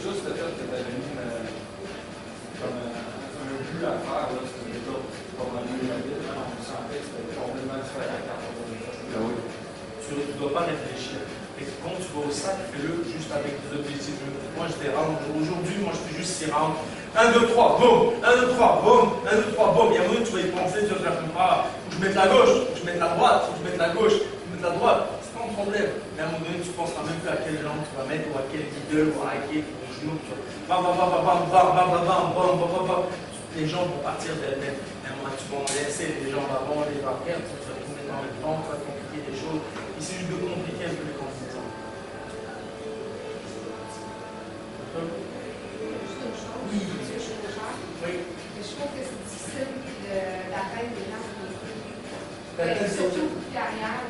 juste le fait que tu avais mis comme un but à faire, là, c'était déjà pas mal mieux la ville, on sentait que c'était complètement différent quand on faisait ça. Tu ne dois pas réfléchir. Et quand tu vas au sac, fais-le juste avec des objectifs. Moi, j'étais round. Aujourd'hui, moi, je fais juste 6 rounds. 1, 2, 3, boum, 1, 2, 3, boum, 1, 2, 3, boum. Il y a un moment où tu vas y penser, tu vas faire comme faut que je mette la gauche, faut que je mette la droite, faut que je mette la gauche, faut que je mette la droite. C'est pas un problème. Mais à un moment donné, tu ne penseras même plus à quelle jambe tu vas mettre, ou à quel guideur, ou à quel genou. Les jambes vont partir d'elles-mêmes. À un moment, tu vas en laisser les jambes avant, les arrière, tu vas tout mettre en même temps, tu vas compliquer les choses. Il s'agit de compliquer un peu les combinaisons. Oui. Je trouve que c'est difficile d'atteindre des gens qui Surtout carrière,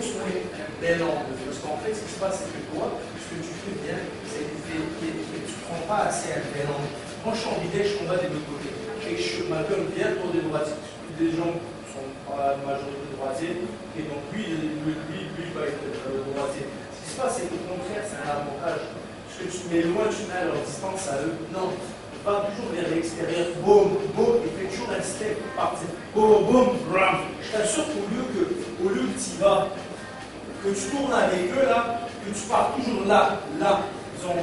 sur une belle angle. Parce qu'en fait, ce qui se passe, c'est que toi, ce que tu fais bien, c'est que tu ne prends pas assez un bel angle. Moi, je suis en vitesse, je combats des deux côtés. Et je m'appelle bien pour des droitiers. Des gens qui sont pas la majorité droitiers, et donc lui va être droitier. Ce qui se passe, c'est qu'au contraire, c'est un avantage. Parce que tu mets loin, tu mets à leur distance à eux. Non. Va toujours vers l'extérieur, boum, boum, et fais toujours un step pour partir. Boum, boum, bram. Je t'assure qu'au lieu que tu y vas, que tu tournes avec eux là, que tu pars toujours là. Ils ont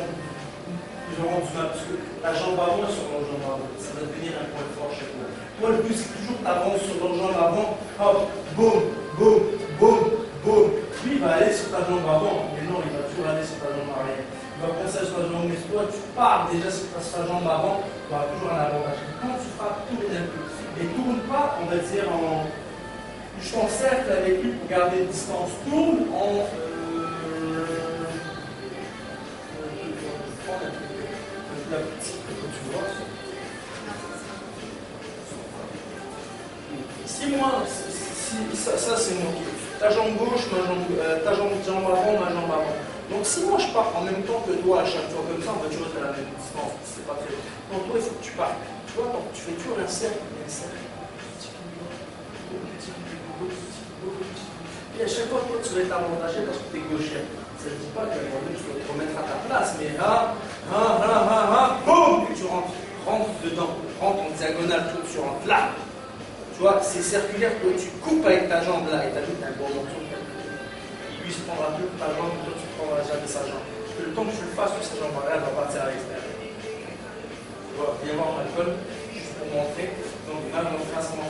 ils auront du mal parce que la jambe avant est sur leur jambe avant. Ça va devenir un point fort chez toi. Toi, le but, c'est toujours t'avances sur leur jambe avant, hop, boum, boum, boum, boum. Lui, il va aller sur ta jambe avant, mais non, il va toujours aller sur ta jambe arrière. Il va penser sur ta jambe, mais toi, tu pars déjà sur ta jambe avant, tu auras toujours un avantage. Quand tu feras tourner un peu, et tourne pas, on va dire, en. Je t'encercle avec lui pour garder une distance. Tourne en. La petite que tu vois. Si moi, ça c'est moi. Ta jambe gauche, ta jambe avant, ma jambe avant. Donc si moi je pars en même temps que toi à chaque fois comme ça, on va toujours être à la même distance. C'est pas très. Donc toi il faut que tu partes. Tu vois, donc tu fais toujours un cercle, un cercle. Et à chaque fois, toi, tu vas être avantagé parce que tu es gaucher. Ça ne dit pas qu'à un moment donné, tu dois te remettre à ta place, mais boum, et tu rentres dedans, rentre en diagonale, tu rentres là. Tu vois, c'est circulaire, toi, tu coupes avec ta jambe là, et tu as vu, tu as un bon morceau. Lui, il se prendra plus ta jambe, toi, tu prendras jamais sa jambe. Parce que le temps que tu le fasses, sa jambe arrière, elle va partir à l'extérieur. Tu vois, viens voir l'alcool, juste pour montrer. Donc, là, face à moi.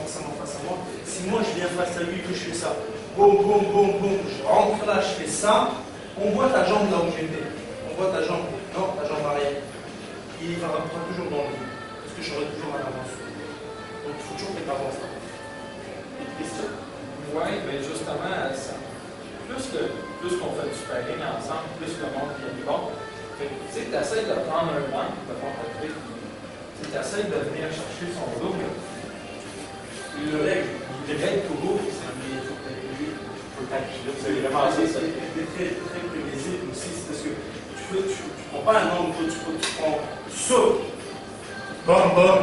Si moi, je viens face à lui, que je fais ça, boum, boum, boum, boum, je rentre là, je fais ça, on voit ta jambe là où j'étais. On voit ta jambe, non, ta jambe arrière. Il va toujours dans le dos, parce que j'aurai toujours un avance. Donc, il faut toujours que tu avances là. Une question? Oui, mais justement, ça, plus qu'on fait du sparring ensemble, plus le monde vient du bon. Tu sais, tu essaies de prendre un banc, de faire un truc. Tu essaies de venir chercher son dos. Le règle toujours, c'est un billet pour t'accueillir. C'est vraiment ça. C'est très prévisible aussi, c'est parce que tu prends pas un angle, tu prends saut, bam, bam.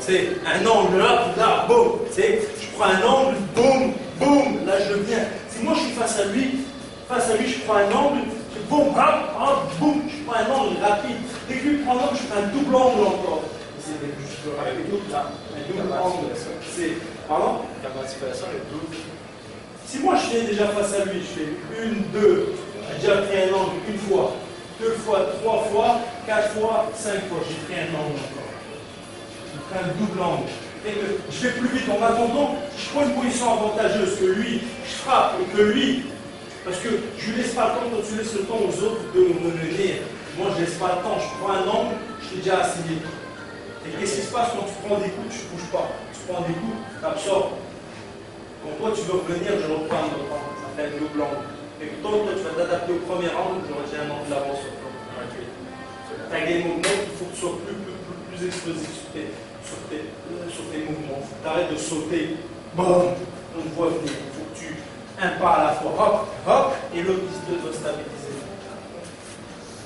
C'est un angle là, boum. Je prends un angle, boum, boum, là je viens. Si moi je suis face à lui, je prends un angle, boum, bam, boum, je prends un angle rapide. Dès que lui prend un angle, je fais un double angle encore. C'est un double angle. Pardon? Comment tu fais ça, le double? Si moi je viens déjà face à lui, je fais 1, 2, j'ai déjà pris un angle une fois, 2 fois, 3 fois, 4 fois, 5 fois, j'ai pris un angle encore. Je prends un double angle. Et que je vais plus vite en m'attendant, je prends une position avantageuse, que lui, je frappe et que lui, parce que je ne laisse pas le temps, quand tu laisses le temps aux autres de me mener. Moi je ne laisse pas le temps, je prends un angle, je suis déjà assigné. Et qu'est-ce qui se passe quand tu prends des coups, tu ne bouges pas. Tu prends des coups, tu absorbes. Quand toi tu veux revenir, je reprends un autre angle. Ça fait un double angle. Et toi, tu vas t'adapter au premier angle, je retiens un angle d'avance sur toi. Ta game mouvement, il faut que tu sois plus explosif sur tes mouvements. Tu arrêtes de sauter. Bon, on te voit venir. Il faut que tu un pas à la fois. Hop, hop, et l'autre il doit stabiliser.